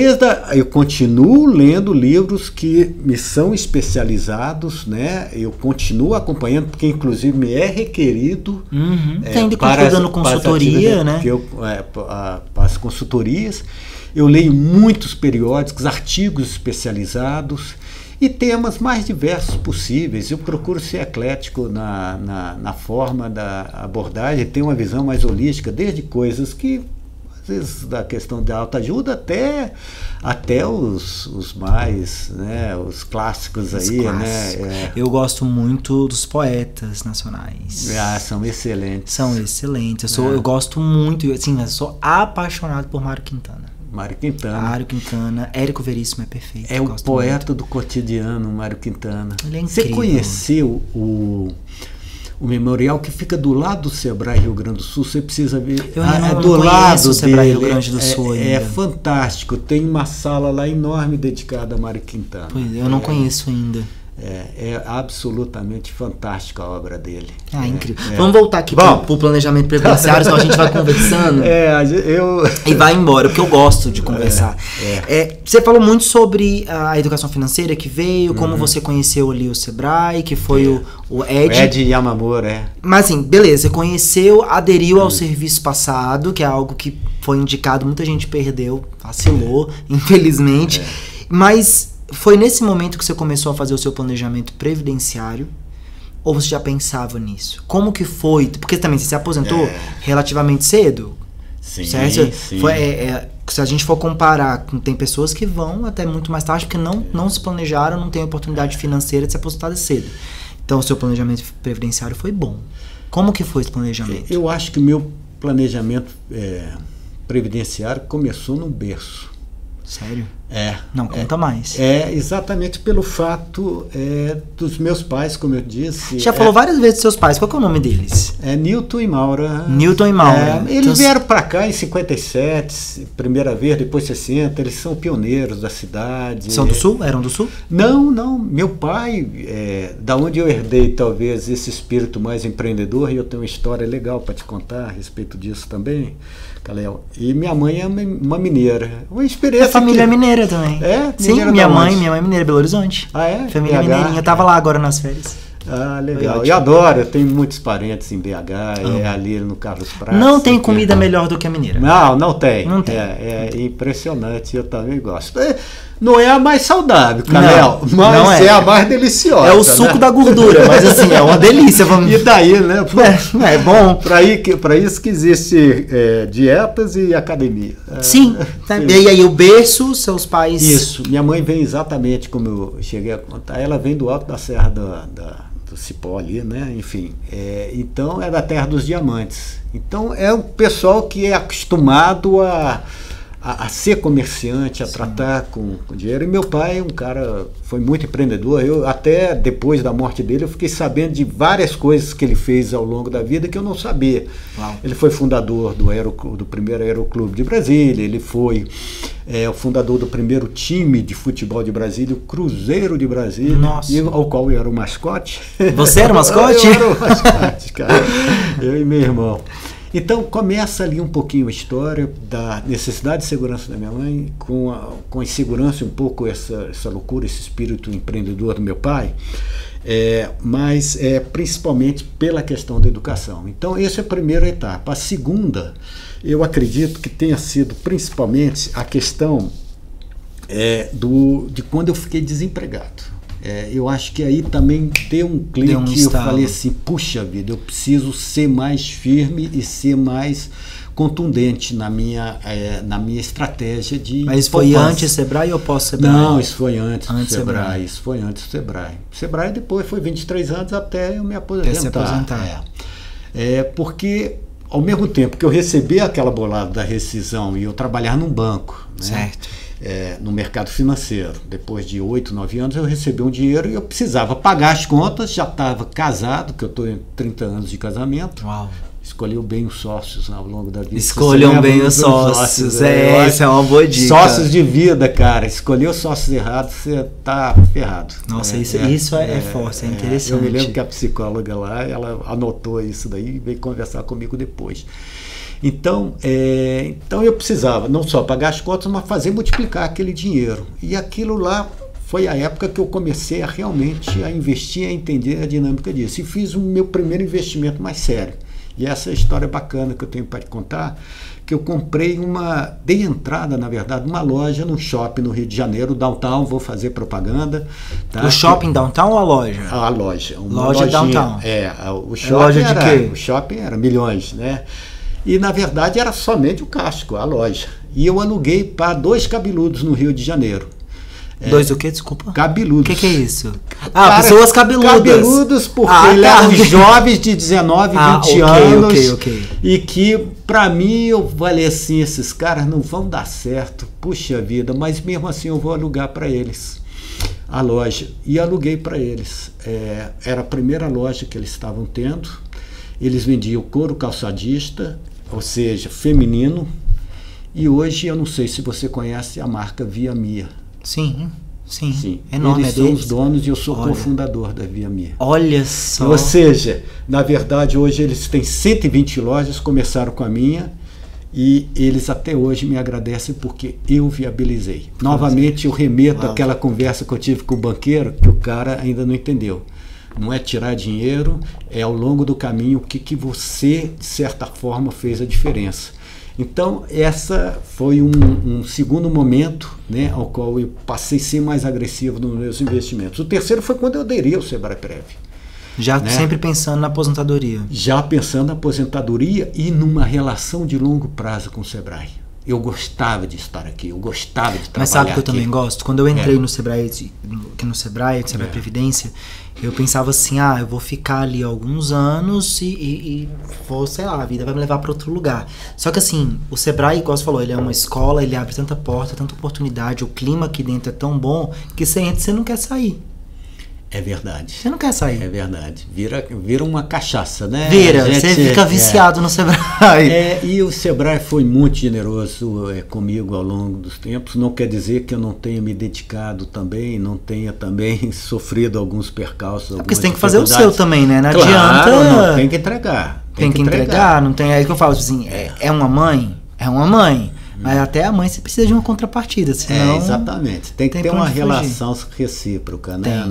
eu continuo lendo livros que me são especializados, né? Eu continuo acompanhando, porque inclusive me é requerido para dando consultoria, né? Para as consultorias. Eu leio muitos periódicos, artigos especializados e temas mais diversos possíveis. Eu procuro ser eclético na forma da abordagem, ter uma visão mais holística, desde coisas que às vezes da questão da autoajuda até os mais, né, os clássicos aí, né? Eu gosto muito dos poetas nacionais. São excelentes. São excelentes. Eu gosto muito, assim, eu sou apaixonado por Mário Quintana. Érico Veríssimo é perfeito. É o poeta do cotidiano, Mário Quintana. Ele é incrível. Você conheceu o memorial que fica do lado do Sebrae Rio Grande do Sul? Você precisa ver. Eu não do lado do Sebrae Rio Grande do Sul ainda. É fantástico. Tem uma sala lá enorme dedicada a Mário Quintana. Eu não conheço ainda. É absolutamente fantástica a obra dele. Incrível. Vamos voltar aqui pro planejamento previdenciário, senão a gente vai conversando e vai embora, porque eu gosto de conversar. Você falou muito sobre a educação financeira que veio, como você conheceu ali o Sebrae, que foi o Ed. O Ed Yamamura, Mas assim, beleza, você conheceu, aderiu ao serviço passado, que é algo que foi indicado, muita gente perdeu, vacilou, infelizmente. Mas foi nesse momento que você começou a fazer o seu planejamento previdenciário? Ou você já pensava nisso? Como que foi? Porque também você se aposentou relativamente cedo? Sim, certo? sim. Se a gente for comparar, tem pessoas que vão até muito mais tarde porque não se planejaram, não têm oportunidade financeira de se aposentar cedo. Então, o seu planejamento previdenciário foi bom. Como que foi esse planejamento? Eu acho que o meu planejamento previdenciário começou no berço. Sério? É. Não conta mais. Exatamente pelo fato dos meus pais, como eu disse. Já falou várias vezes dos seus pais. Qual que é o nome deles? Newton e Maura. Newton e Maura. Eles vieram para cá em 57, primeira vez, depois 60. Eles são pioneiros da cidade. São do Sul? Eram do Sul? Não. Meu pai, da onde eu herdei talvez esse espírito mais empreendedor, e eu tenho uma história legal para te contar a respeito disso também, Kalel. E minha mãe é uma mineira. Uma experiência. A família é mineira também. Sim, minha mãe é mineira, Belo Horizonte. Ah, é? Família mineirinha. Eu tava lá agora nas férias. Ah, legal. Eu adoro, eu tenho muitos parentes em BH, ali no Carlos Prates. Não tem comida melhor do que a mineira. Não tem. Não tem. É impressionante, eu também gosto. Não é a mais saudável, Kalel, mas é a mais deliciosa. É o suco da gordura, mas assim, é uma delícia. E daí, né? É bom. Para isso que existe dietas e academia. Sim. E aí o berço, seus pais... Isso. Minha mãe vem exatamente como eu cheguei a contar. Ela vem do alto da Serra do Cipó ali, né? Enfim. Então é da Terra dos Diamantes. Então é um pessoal que é acostumado a ser comerciante, a tratar com dinheiro. E meu pai, um cara, foi muito empreendedor. Eu, até depois da morte dele, eu fiquei sabendo de várias coisas que ele fez ao longo da vida que eu não sabia. Uau. Ele foi fundador do primeiro Aeroclube de Brasília, ele foi o fundador do primeiro time de futebol de Brasília, o Cruzeiro de Brasília, ao qual eu era o mascote. Você era o mascote? Eu era o mascote, cara. Eu e meu irmão. Então começa ali um pouquinho a história da necessidade de segurança da minha mãe, com a insegurança um pouco essa loucura, esse espírito empreendedor do meu pai, mas principalmente pela questão da educação. Então essa é a primeira etapa. A segunda, eu acredito que tenha sido principalmente a questão de quando eu fiquei desempregado. Eu acho que aí também deu um clique que eu falei assim, puxa vida, eu preciso ser mais firme e ser mais contundente na minha estratégia de... Mas foi antes Sebrae ou pós-Sebrae? Não, isso foi antes do Sebrae. Isso foi antes do Sebrae. Sebrae depois foi 23 anos até eu me aposentar. Se aposentar. Porque ao mesmo tempo que eu recebi aquela bolada da rescisão e eu trabalhar num banco, né? Certo. No mercado financeiro, depois de 8, 9 anos eu recebi um dinheiro e eu precisava pagar as contas, já estava casado, que eu estou em 30 anos de casamento. Uau. Escolheu bem os sócios ao longo da vida. Escolham bem os sócios. Essa é uma boa dica. Sócios de vida, cara. Escolheu sócios errados, você tá ferrado. Nossa, isso é forte, é interessante. Eu me lembro que a psicóloga lá, ela anotou isso daí e veio conversar comigo depois. Então eu precisava não só pagar as contas, mas fazer multiplicar aquele dinheiro. E aquilo lá foi a época que eu comecei a investir, a entender a dinâmica disso. E fiz o meu primeiro investimento mais sério. E essa é a história bacana que eu tenho para te contar, que eu comprei dei entrada, na verdade, numa loja, num shopping no Rio de Janeiro, downtown, vou fazer propaganda. Tá? O shopping downtown ou a loja? A loja. Loja downtown. O shopping loja de quê? O shopping era milhões, né? E, na verdade, era somente o casco, a loja. E eu aluguei para 2 cabeludos no Rio de Janeiro. 2 o quê? Desculpa. Cabeludos. O que é isso? Pessoas cabeludas. Cabeludos porque eles eram jovens de 19, 20 anos. Ok. E que, para mim, eu falei assim, esses caras não vão dar certo. Puxa vida, mas mesmo assim eu vou alugar para eles a loja. E aluguei para eles. Era a primeira loja que eles estavam tendo. Eles vendiam couro calçadista, ou seja, feminino, e hoje eu não sei se você conhece a marca Via Mia. Sim. Enorme. Eles são os donos e eu sou cofundador da Via Mia. Olha só. Ou seja, na verdade hoje eles têm 120 lojas, começaram com a minha, e eles até hoje me agradecem porque eu viabilizei. Novamente eu remeto àquela conversa que eu tive com o banqueiro, que o cara ainda não entendeu. Não é tirar dinheiro, é ao longo do caminho o que você, de certa forma, fez a diferença. Então, essa foi um segundo momento, né, ao qual eu passei a ser mais agressivo nos meus investimentos. O terceiro foi quando eu aderi ao Sebrae Prev. Já né? sempre pensando na aposentadoria. Já pensando na aposentadoria e numa relação de longo prazo com o Sebrae. Eu gostava de estar aqui, eu gostava de trabalhar. Mas sabe que eu aqui. também gosto? Quando eu entrei no Sebrae, aqui no Sebrae Previdência, eu pensava assim, eu vou ficar ali alguns anos e vou, sei lá, a vida vai me levar para outro lugar. Só que assim, o Sebrae, igual você falou, ele é uma escola, ele abre tanta porta, tanta oportunidade, o clima aqui dentro é tão bom que você entra e você não quer sair. É verdade. Você não quer sair. É verdade. Vira uma cachaça, né? Você fica viciado no Sebrae. E o Sebrae foi muito generoso comigo ao longo dos tempos. Não quer dizer que eu não tenha me dedicado também, não tenha também sofrido alguns percalços. Porque você tem que fazer o seu também, né? Não claro, adianta. Não, tem que entregar. Tem que entregar, não tem. É isso que eu falo assim, é uma mãe? É uma mãe. Mas até a mãe você precisa de uma contrapartida, senão... exatamente. Tem que ter uma relação recíproca, né?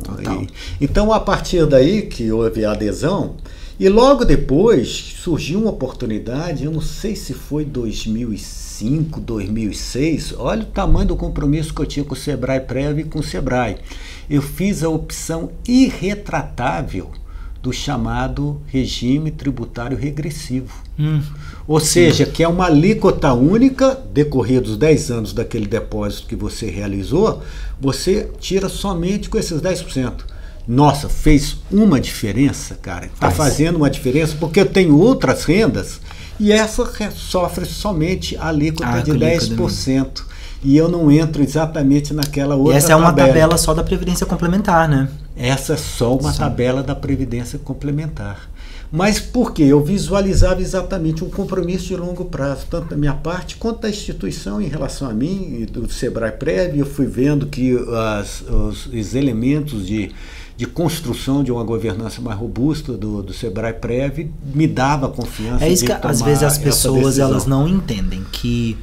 Total. Então, a partir daí que houve a adesão, e logo depois surgiu uma oportunidade, eu não sei se foi 2005, 2006, olha o tamanho do compromisso que eu tinha com o Sebrae Prev e com o Sebrae. Eu fiz a opção irretratável do chamado regime tributário regressivo. Ou seja, que é uma alíquota única, decorridos 10 anos daquele depósito que você realizou, você tira somente com esses 10%. Nossa, fez uma diferença, cara. Está fazendo uma diferença, porque eu tenho outras rendas e essa sofre somente a alíquota de 10%. E eu não entro exatamente naquela outra tabela. E essa é uma tabela só da Previdência Complementar, né? Essa é só uma tabela da Previdência Complementar. Mas por quê? Eu visualizava exatamente um compromisso de longo prazo, tanto da minha parte quanto da instituição em relação a mim e do Sebrae Prev. Eu fui vendo que os elementos de construção de uma governança mais robusta do Sebrae Prev me dava confiança. É isso que às vezes as pessoas elas não entendem que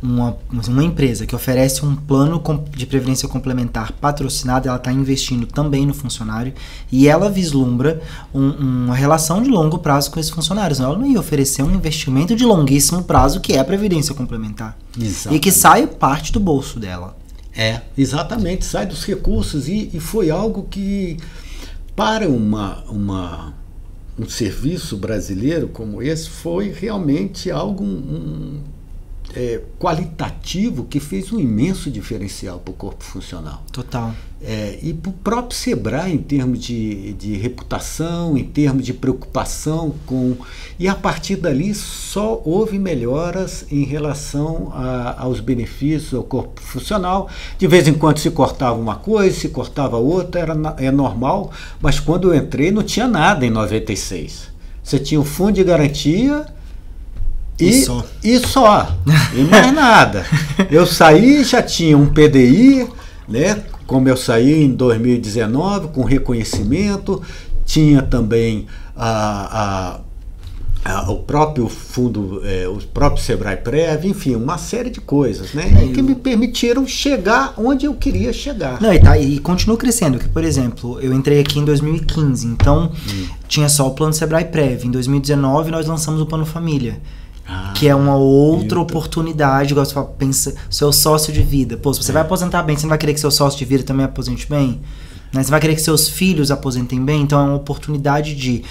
uma empresa que oferece um plano de previdência complementar patrocinado, ela está investindo também no funcionário e ela vislumbra uma relação de longo prazo com esses funcionários. Ela não ia oferecer um investimento de longuíssimo prazo que é a previdência complementar. Exatamente. E que sai parte do bolso dela. Exatamente, sai dos recursos e foi algo que para um serviço brasileiro como esse foi realmente algo qualitativo que fez um imenso diferencial para o corpo funcional. Total. E para o próprio Sebrae, em termos de reputação, em termos de preocupação com... E a partir dali só houve melhoras em relação aos benefícios ao corpo funcional. De vez em quando se cortava uma coisa, se cortava outra, é normal, mas quando eu entrei não tinha nada em 96. Você tinha o fundo de garantia... E só. E mais nada. Eu saí, já tinha um PDI, né? Como eu saí em 2019, com reconhecimento, tinha também o próprio fundo, o próprio Sebrae Prev, enfim, uma série de coisas, né? E que me permitiram chegar onde eu queria chegar. Não, e continua crescendo, porque, por exemplo, eu entrei aqui em 2015, então tinha só o plano Sebrae Prev. Em 2019 nós lançamos o plano Família. Que é uma outra oportunidade, igual você fala, pensa, seu sócio de vida. Pô, se você vai aposentar bem, você não vai querer que seu sócio de vida também aposente bem? Né? Você vai querer que seus filhos aposentem bem? Então é uma oportunidade de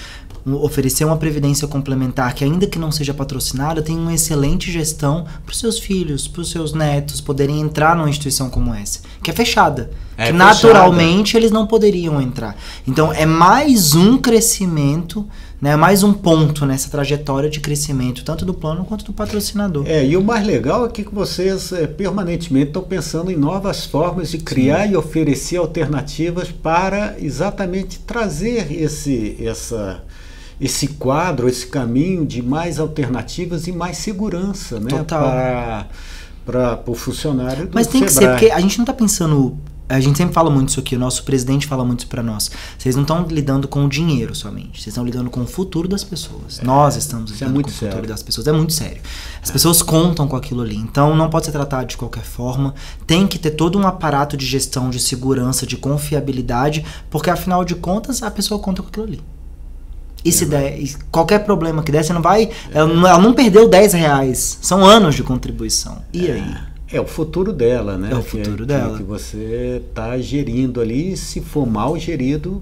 oferecer uma previdência complementar que, ainda que não seja patrocinada, tem uma excelente gestão para os seus filhos, para os seus netos poderem entrar numa instituição como essa, que é fechada. Que naturalmente eles não poderiam entrar. Então é mais um crescimento, né, mais um ponto nessa trajetória de crescimento, tanto do plano quanto do patrocinador. E o mais legal é que vocês permanentemente estão pensando em novas formas de criar e oferecer alternativas para exatamente trazer esse quadro, esse caminho de mais alternativas e mais segurança, né, para o funcionário do Mas tem que Sebrae. ser, porque a gente não está pensando... A gente sempre fala muito isso aqui, o nosso presidente fala muito isso para nós. Vocês não estão lidando com o dinheiro somente, vocês estão lidando com o futuro das pessoas. Nós estamos lidando com o futuro das pessoas. É muito sério. As pessoas contam com aquilo ali, então não pode ser tratado de qualquer forma. Tem que ter todo um aparato de gestão, de segurança, de confiabilidade, porque afinal de contas a pessoa conta com aquilo ali. E se der, qualquer problema que der, você não vai... Ela não perdeu R$10, são anos de contribuição. E aí? É o futuro dela, né? É o futuro dela. Que você está gerindo ali, se for mal gerido,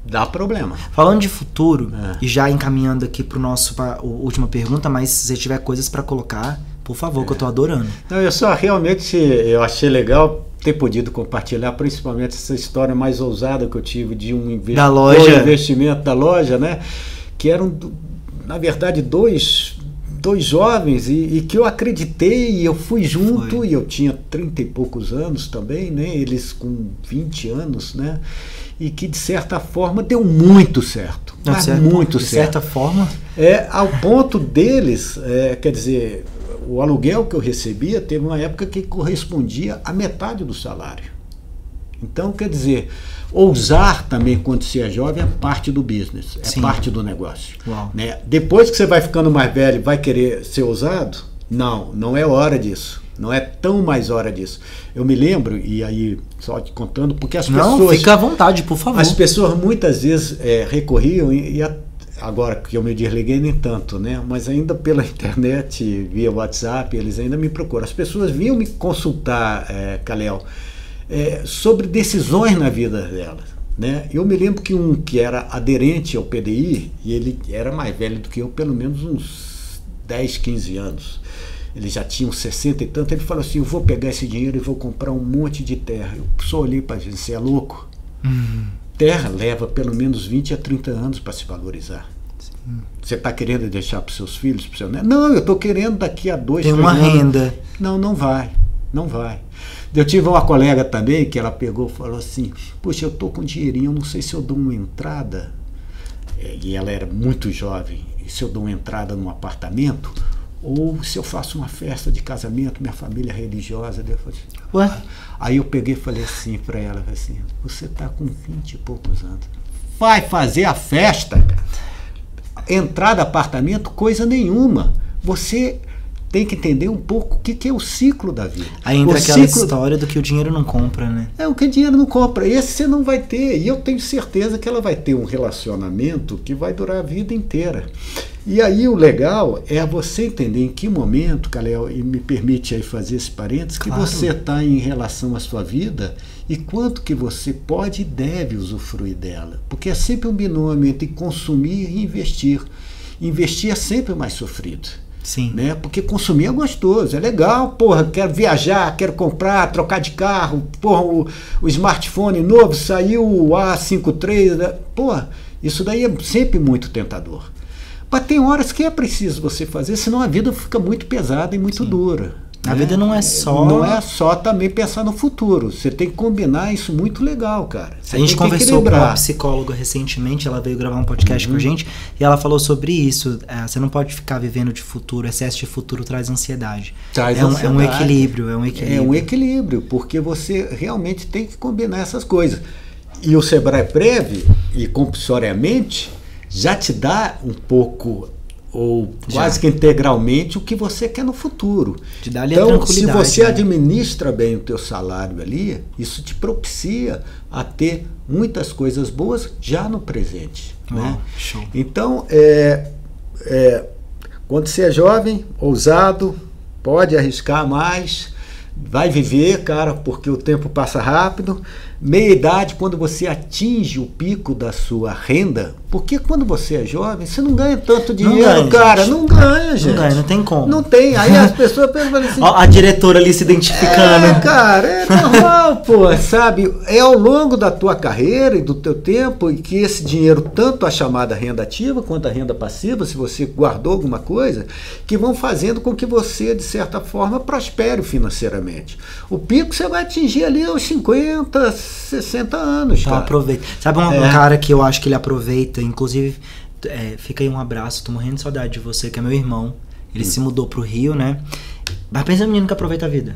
dá problema. Falando de futuro, e já encaminhando aqui para a última pergunta, mas se você tiver coisas para colocar, por favor, que eu tô adorando. Não, eu achei legal ter podido compartilhar, principalmente essa história mais ousada que eu tive de um investimento da loja, né? Que eram, na verdade, dois jovens e que eu acreditei e eu fui junto. E eu tinha 30 e poucos anos também, né? Eles com 20 anos, né? E que de certa forma deu muito certo. Muito certo. De certa forma? Ao ponto deles, quer dizer, o aluguel que eu recebia teve uma época que correspondia a metade do salário. Então, quer dizer, ousar também quando você é jovem é parte do business, parte do negócio. Né? Depois que você vai ficando mais velho, vai querer ser ousado? Não é hora disso. Não é tão mais hora disso. Eu me lembro, e aí só te contando, porque as pessoas... Não, fica à vontade, por favor. As pessoas muitas vezes recorriam, agora que eu me desliguei nem tanto, né? Mas ainda pela internet, via WhatsApp, eles ainda me procuram. As pessoas vinham me consultar, Kalel, sobre decisões na vida delas. Né? Eu me lembro que um que era aderente ao PDI, e ele era mais velho do que eu, pelo menos uns 10, 15 anos. Ele já tinha uns 60 e tanto. Ele falou assim: eu vou pegar esse dinheiro e vou comprar um monte de terra. Eu só olhei para ele: você é louco? Terra leva pelo menos 20 a 30 anos para se valorizar. Você está querendo deixar para os seus filhos, para o seu neto? Não, eu estou querendo daqui a 2, 3 anos. Tem uma renda. Não vai. Eu tive uma colega também que ela pegou e falou assim: poxa, eu estou com dinheirinho, eu não sei se eu dou uma entrada. E ela era muito jovem. E se eu dou uma entrada num apartamento, ou se eu faço uma festa de casamento, minha família é religiosa. Eu falei, ué? Aí eu peguei e falei assim para ela, assim: você está com 20 e poucos anos, vai fazer a festa, cara. Entrada, apartamento, coisa nenhuma. Você tem que entender um pouco o que é o ciclo da vida. Aí entra aquela história do que o dinheiro não compra, né? O que o dinheiro não compra. Esse você não vai ter. E eu tenho certeza que ela vai ter um relacionamento que vai durar a vida inteira. E aí o legal é você entender em que momento, Kalel, e me permite aí fazer esse parênteses, claro, que você está em relação à sua vida e quanto que você pode e deve usufruir dela. Porque é sempre um binômio entre consumir e investir. Investir é sempre mais sofrido. Sim. Né? Porque consumir é gostoso, é legal, porra, quero viajar, quero comprar, trocar de carro, porra, o smartphone novo, saiu o A53, né? Porra, isso daí é sempre muito tentador. Mas tem horas que é preciso você fazer, senão a vida fica muito pesada e muito dura. A vida não é só... Não é só também pensar no futuro. Você tem que combinar isso muito legal, cara. A gente conversou com uma psicóloga recentemente, ela veio gravar um podcast com a gente, e ela falou sobre isso. Você não pode ficar vivendo de futuro, excesso de futuro traz ansiedade. Traz ansiedade. É um equilíbrio, É um equilíbrio, porque você realmente tem que combinar essas coisas. E o Sebrae Prev, e compulsoriamente, já te dá um pouco... ou quase que integralmente o que você quer no futuro. Te dá ali a tranquilidade, se você administra bem o teu salário ali, isso te propicia a ter muitas coisas boas já no presente. Né? Show. Então, quando você é jovem, ousado, pode arriscar mais, vai viver, cara, porque o tempo passa rápido. Meia idade, quando você atinge o pico da sua renda, porque quando você é jovem, você não ganha tanto dinheiro, cara. Não ganha, gente. Não ganha, não tem como. Não tem. Aí as pessoas pensam assim... a diretora ali se identificando. Cara, é normal, pô, sabe? É ao longo da tua carreira e do teu tempo, e que esse dinheiro, tanto a chamada renda ativa quanto a renda passiva, se você guardou alguma coisa, que vão fazendo com que você, de certa forma, prospere financeiramente. O pico você vai atingir ali aos 50, 60 anos, então cara. Aproveita. Sabe um cara que eu acho que ele aproveita, inclusive, fica aí um abraço, tô morrendo de saudade de você, que é meu irmão. Ele se mudou pro Rio, né? Mas pensa no menino que aproveita a vida.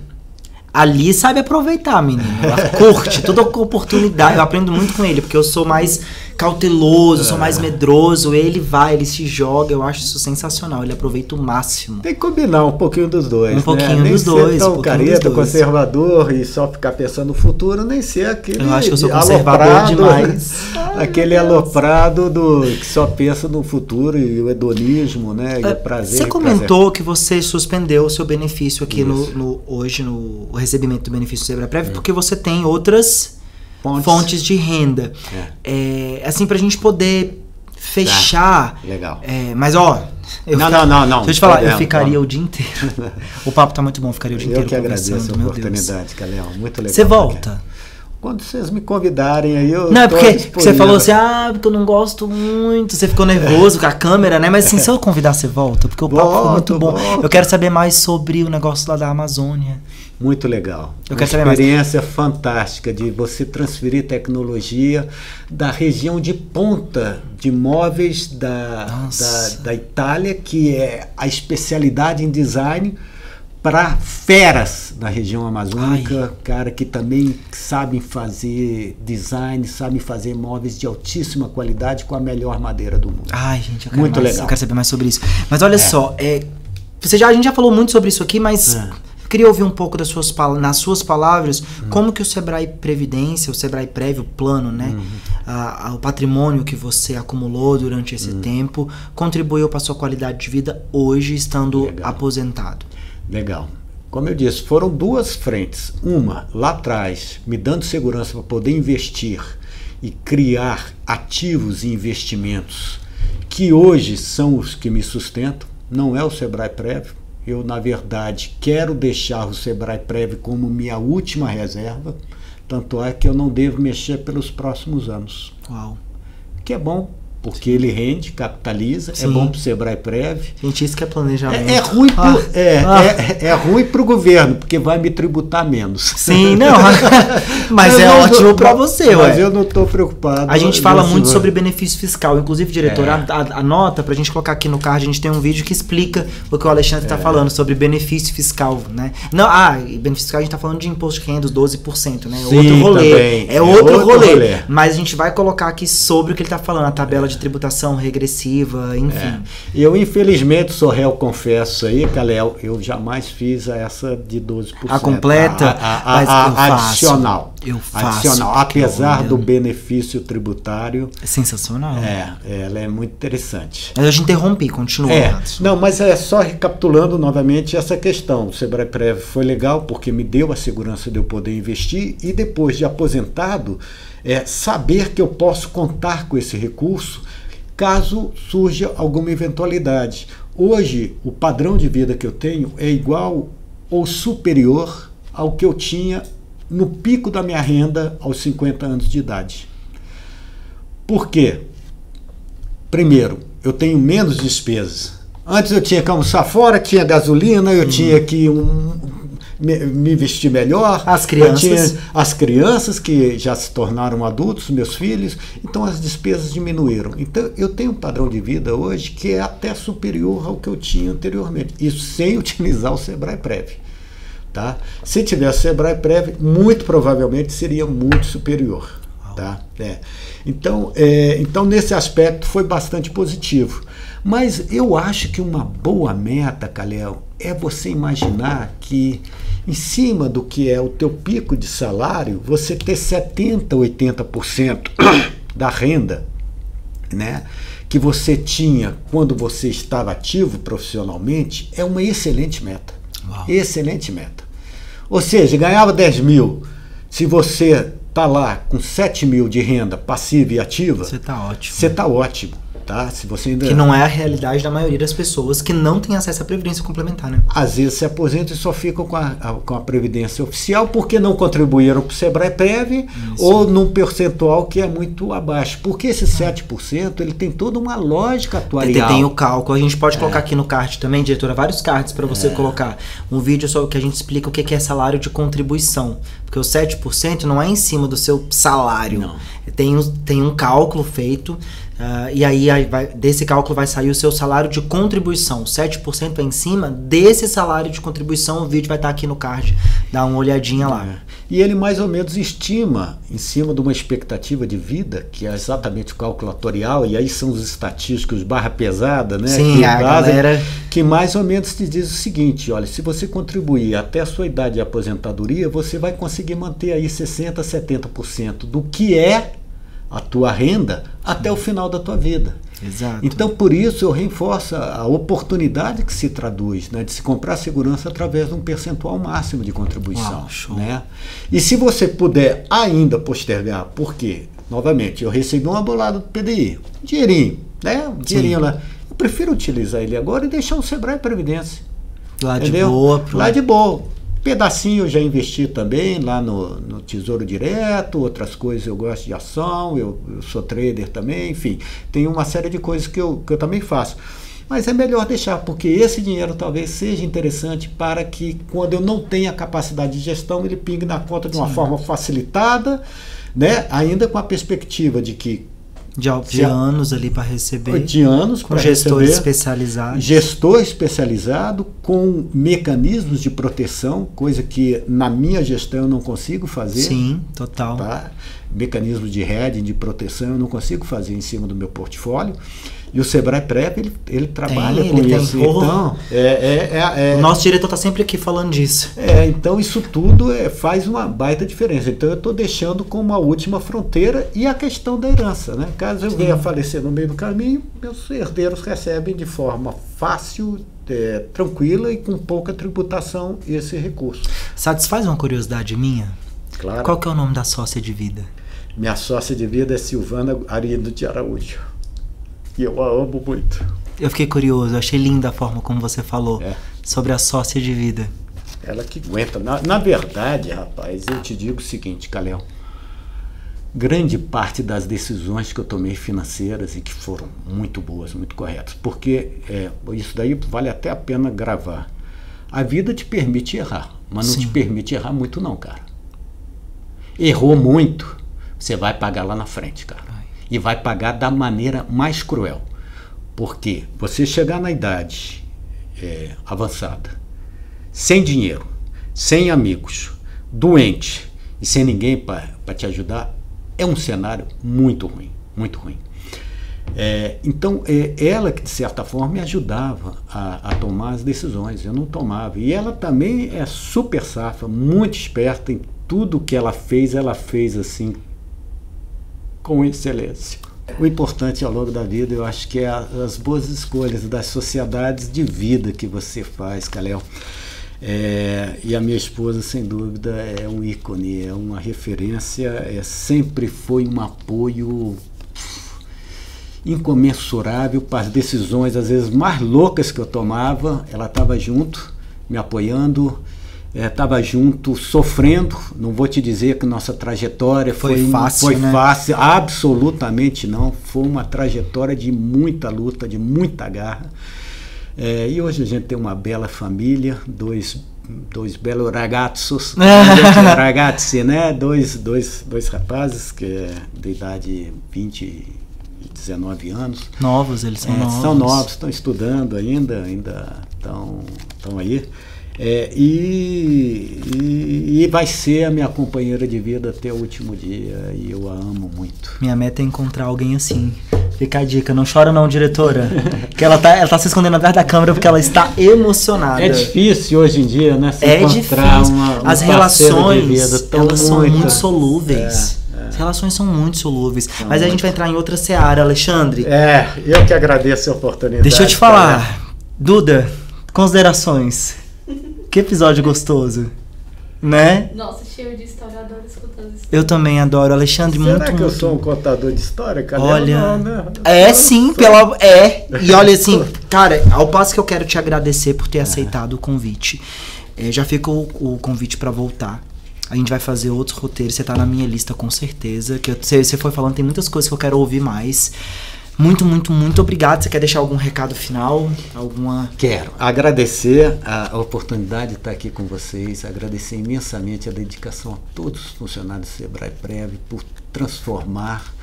Ali sabe aproveitar, menino. Ela curte toda oportunidade. Eu aprendo muito com ele, porque eu sou mais cauteloso, sou mais medroso. Ele se joga. Eu acho isso sensacional. Ele aproveita o máximo. Tem que combinar um pouquinho dos dois. Um pouquinho dos dois. Tão careta, conservador e só ficar pensando no futuro, nem ser aquele. Eu acho que eu sou conservador demais. Aquele aloprado que só pensa no futuro e o hedonismo, né? E o prazer. Você comentou que você suspendeu o seu benefício aqui hoje no recebimento do benefício do Sebrae Prev, porque você tem outras fontes de renda. Assim, pra gente poder fechar. Legal. Mas ó, não. Deixa eu te falar, eu ficaria o dia inteiro. O papo tá muito bom, eu ficaria o dia inteiro. Eu que agradeço a oportunidade, Calhão. Muito legal. Você volta? Quando vocês me convidarem aí, eu não, é porque você falou assim, porque eu não gosto muito, você ficou nervoso com a câmera, né? Mas assim, se eu convidar, você volta, porque o papo foi muito bom. Eu quero saber mais sobre o negócio lá da Amazônia. Muito legal. Eu quero saber mais. Uma experiência fantástica de você transferir tecnologia da região de ponta de móveis da Itália, que é a especialidade em design, para feras da região amazônica, cara que também sabem fazer design, sabem fazer móveis de altíssima qualidade com a melhor madeira do mundo. Ai, gente, muito legal. Eu quero saber mais sobre isso. Mas olha só, a gente já falou muito sobre isso aqui, mas eu queria ouvir um pouco nas suas palavras, como que o Sebrae Previdência, o Sebrae Prev, o plano, né, o patrimônio que você acumulou durante esse tempo, contribuiu para a sua qualidade de vida hoje, estando aposentado. Legal. Como eu disse, foram duas frentes. Uma, lá atrás, me dando segurança para poder investir e criar ativos e investimentos que hoje são os que me sustentam. Não é o Sebrae Prev. Eu, na verdade, quero deixar o Sebrae Prev como minha última reserva. Tanto é que eu não devo mexer pelos próximos anos. Uau. Que é bom. Porque ele rende, capitaliza, é bom para o Sebrae Prev. Gente, isso que é planejamento. É ruim para o governo, porque vai me tributar menos. Sim, não. Mas é ótimo para você, Mas eu não estou preocupado. A gente fala muito sobre benefício fiscal. Inclusive, diretor, anota para a gente colocar aqui no card. A gente tem um vídeo que explica o que o Alexandre está falando sobre benefício fiscal, né? Não, benefício fiscal a gente está falando de imposto de renda, os 12%, né? Sim, outro rolê. Também. É outro rolê. Mas a gente vai colocar aqui sobre o que ele está falando, a tabela de tributação regressiva, enfim. Eu, infelizmente, sou réu, confesso aí, Calel, eu jamais fiz essa de 12%. A completa? Adicional. Eu faço. Adicional. Apesar do benefício tributário. É sensacional. Ela é muito interessante. Mas eu te interrompi, continua. Não, mas só recapitulando novamente essa questão. O Sebrae Prev foi legal porque me deu a segurança de eu poder investir e depois de aposentado, saber que eu posso contar com esse recurso caso surja alguma eventualidade. Hoje, o padrão de vida que eu tenho é igual ou superior ao que eu tinha no pico da minha renda aos 50 anos de idade. Por quê? Primeiro, eu tenho menos despesas. Antes eu tinha que almoçar fora, tinha gasolina, eu tinha que me vestir melhor. As crianças que já se tornaram adultos, meus filhos, então as despesas diminuíram. Então eu tenho um padrão de vida hoje que é até superior ao que eu tinha anteriormente, isso sem utilizar o Sebrae Prev. Tá? Se tivesse o Sebrae Prev, muito provavelmente seria muito superior. Tá? Então, nesse aspecto foi bastante positivo. Mas eu acho que uma boa meta, Calel, é você imaginar que em cima do que é o teu pico de salário, você ter 70%, 80% da renda, né, que você tinha quando você estava ativo profissionalmente, é uma excelente meta. Uau. Excelente meta. Ou seja, ganhava 10 mil, se você está lá com 7 mil de renda passiva e ativa, você está ótimo. Você está ótimo. Tá? Se você ainda... Que não é a realidade da maioria das pessoas que não tem acesso à previdência complementar, né? Às vezes se aposentam e só ficam com a previdência oficial porque não contribuíram para o Sebrae Prev ou num percentual que é muito abaixo. Porque esse 7% ele tem toda uma lógica atuarial. Tem o cálculo. A gente pode colocar aqui no card também, diretora, vários cards para você colocar. Um vídeo sobre que a gente explica o que é salário de contribuição. Porque o 7% não é em cima do seu salário. Não. Tem um cálculo feito. E aí desse cálculo vai sair o seu salário de contribuição. 7% é em cima desse salário de contribuição. O vídeo vai estar aqui no card. Dá uma olhadinha lá. E ele mais ou menos estima, em cima de uma expectativa de vida, que é exatamente o cálculo atuarial, e aí são os estatísticos barra pesada, né? Sim, galera... Que mais ou menos te diz o seguinte, olha, se você contribuir até a sua idade de aposentadoria, você vai conseguir manter aí 60%, 70% do que é a tua renda até o final da tua vida. Exato. Então, por isso, eu reforço a oportunidade que se traduz, né, de se comprar segurança através de um percentual máximo de contribuição. Uau, show. Né? E se você puder ainda postergar, porque, novamente, eu recebi uma bolada do PDI, dinheirinho, né? Um dinheirinho lá. Eu prefiro utilizar ele agora e deixar o Sebrae Previdência. Lá de Entendeu? boa. Lá de boa. Pedacinho eu já investi também lá no Tesouro Direto, outras coisas eu gosto de ação, eu sou trader também, enfim, tem uma série de coisas que eu também faço. Mas é melhor deixar, porque esse dinheiro talvez seja interessante para que, quando eu não tenha capacidade de gestão, ele pingue na conta de uma forma facilitada, né? Ainda com a perspectiva de que de anos ali para receber. De anos com gestor especializado. Gestor especializado com mecanismos de proteção, coisa que na minha gestão eu não consigo fazer. Sim, total. Tá? Mecanismos de hedging, de proteção, eu não consigo fazer em cima do meu portfólio. E o Sebrae Prev, ele trabalha com isso. Então, o nosso diretor está sempre aqui falando disso. Então isso tudo faz uma baita diferença. Então eu estou deixando como a última fronteira, e a questão da herança. Né? Caso eu venha a falecer no meio do caminho, meus herdeiros recebem de forma fácil, tranquila e com pouca tributação esse recurso. Satisfaz uma curiosidade minha? Claro. Qual que é o nome da sócia de vida? Minha sócia de vida é Silvana Arindo de Araújo. E eu a amo muito. Eu fiquei curioso, achei linda a forma como você falou sobre a sócia de vida. Ela que aguenta. Na verdade, rapaz, eu te digo o seguinte, Calhão. Grande parte das decisões que eu tomei financeiras e que foram muito boas, muito corretas, porque isso daí vale até a pena gravar. A vida te permite errar, mas não te permite errar muito não, cara. Errou muito, você vai pagar lá na frente, cara. E vai pagar da maneira mais cruel. Porque você chegar na idade avançada, sem dinheiro, sem amigos, doente e sem ninguém para te ajudar, é um cenário muito ruim, muito ruim. Então, ela que de certa forma me ajudava a tomar as decisões, eu não tomava. E ela também é super safa, muito esperta em tudo que ela fez assim, com excelência. O importante ao longo da vida, eu acho que é as boas escolhas das sociedades de vida que você faz, Calhão. E a minha esposa, sem dúvida, é um ícone, é uma referência, sempre foi um apoio incomensurável para as decisões, às vezes mais loucas que eu tomava. Ela estava junto, me apoiando, estava junto, sofrendo. Não vou te dizer que nossa trajetória foi fácil, absolutamente não. Foi uma trajetória de muita luta, de muita garra. E hoje a gente tem uma bela família, dois belos ragazzi, né? Dois rapazes que é de idade 20 e 19 anos. Novos, eles são novos. São novos, estão estudando ainda estão aí. E vai ser a minha companheira de vida até o último dia, e eu a amo muito. Minha meta é encontrar alguém assim. Fica a dica, não chora não, diretora. Que ela tá se escondendo atrás da câmera porque ela está emocionada. É difícil hoje em dia, né? Encontrar difícil. As relações, elas são muito solúveis. As relações são muito solúveis. Mas a gente vai entrar em outra seara, Alexandre. Eu que agradeço a oportunidade. Deixa eu te falar. Duda, considerações. Que episódio gostoso, né? Nossa, cheio de história, eu adoro escutar as histórias. Eu também adoro, Alexandre. Será que eu sou um contador de história, cara? Olha, não, né? E olha assim, cara, ao passo que eu quero te agradecer por ter aceitado o convite. Já fica o convite pra voltar. A gente vai fazer outros roteiros, você tá na minha lista com certeza. Que você foi falando, tem muitas coisas que eu quero ouvir mais. Muito, muito, muito obrigado. Você quer deixar algum recado final? Quero agradecer a oportunidade de estar aqui com vocês, agradecer imensamente a dedicação a todos os funcionários do Sebrae Prev por transformar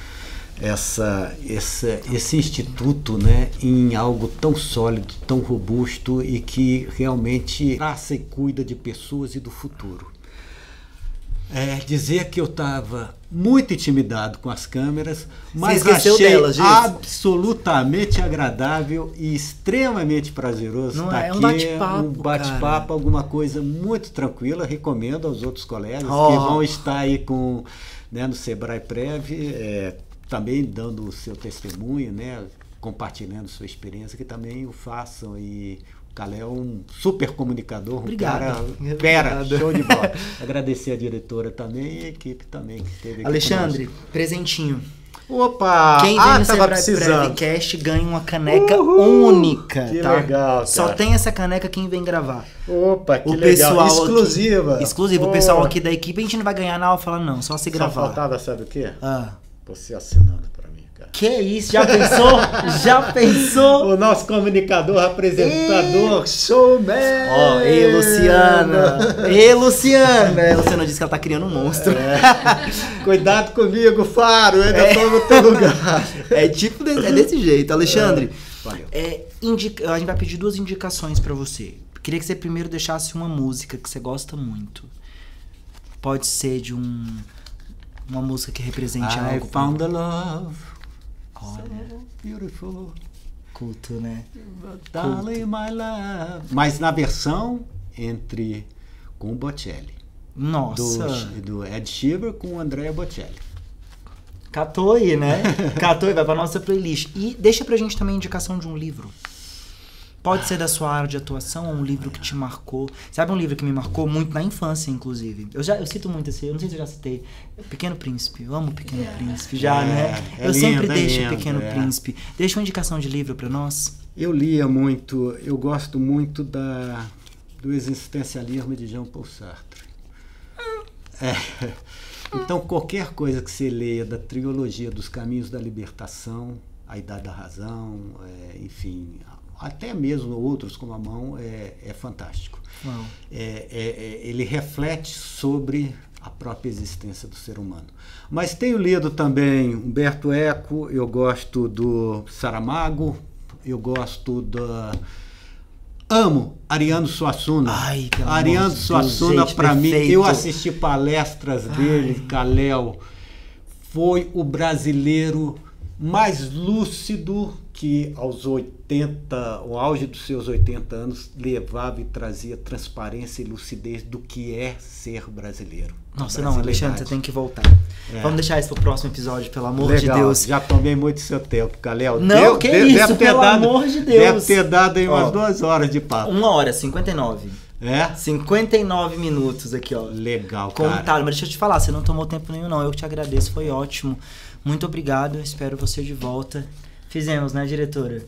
esse instituto, né, em algo tão sólido, tão robusto e que realmente traça e cuida de pessoas e do futuro. Dizer que eu estava muito intimidado com as câmeras, mas achei delas, absolutamente agradável e extremamente prazeroso estar aqui. Um bate-papo, alguma coisa muito tranquila. Recomendo aos outros colegas que vão estar aí no Sebrae Prev, também dando o seu testemunho, né? compartilhando sua experiência, que também o façam. E o Calé é um super comunicador, Obrigado. Um cara show de bola. Agradecer a diretora também e a equipe também que esteve aqui Alexandre, conosco. Presentinho. Opa! Quem vem no tava Sebrae precisando. Prevcast ganha uma caneca única, que tá? legal, cara. Só tem essa caneca quem vem gravar. Opa, que O legal. pessoal Exclusiva. Aqui, exclusivo. O pessoal aqui da equipe, a gente não vai ganhar nada, falar não, só se gravar. Só faltava, sabe o quê? Ah. Você assinando pra mim, cara. Que isso? Já pensou? Já pensou? O nosso comunicador, apresentador, showman! Ó, ei, Luciana! Ei, Luciana! A Luciana disse que ela tá criando um monstro. Cuidado comigo, Faro, eu ainda tô no teu lugar. É tipo, é desse jeito. Alexandre, Valeu. a gente vai pedir 2 indicações pra você. Queria que você primeiro deixasse uma música que você gosta muito. Pode ser de uma música que represente I algo. found the love, Olha, so beautiful, culto, né? darling, my love. Mas na versão com o Bocelli. Nossa. Do Ed Sheeran com o Andrea Bocelli. Catou aí, né? Catou e vai pra nossa playlist. E deixa pra gente também a indicação de um livro. Pode ser da sua área de atuação ou um livro que te marcou. Sabe um livro que me marcou muito na infância, inclusive? Eu cito muito esse, eu não sei se eu já citei. Pequeno Príncipe. Eu amo o Pequeno Príncipe, já, né? Eu sempre deixo o Pequeno Príncipe. Deixa uma indicação de livro pra nós. Eu lia muito, eu gosto muito do existencialismo de Jean-Paul Sartre. Então, qualquer coisa que você leia da trilogia dos Caminhos da Libertação, A Idade da Razão, enfim, até mesmo outros como A Mão, é fantástico. Ele reflete sobre a própria existência do ser humano. Mas tenho lido também Humberto Eco, eu gosto do Saramago, eu gosto amo Ariano Suassuna. Ai, pelo Ariano amor de Suassuna, Deus, para mim, perfeito. eu assisti palestras dele, Kalel, foi o brasileiro mais lúcido que aos 80, o auge dos seus 80 anos, levava e trazia transparência e lucidez do que é ser brasileiro. Nossa, não, Alexandre, você tem que voltar. Vamos deixar isso pro próximo episódio, pelo amor de Deus. Já tomei muito seu tempo, Kalel. Não, que isso, pelo amor de Deus. Deve ter dado aí umas 2 horas de papo. 1 hora, 59. É? 59 minutos aqui, ó. Legal, cara. Contado, mas deixa eu te falar, você não tomou tempo nenhum, não. Eu que te agradeço, foi ótimo. Muito obrigado, espero você de volta. Fizemos, né, diretora?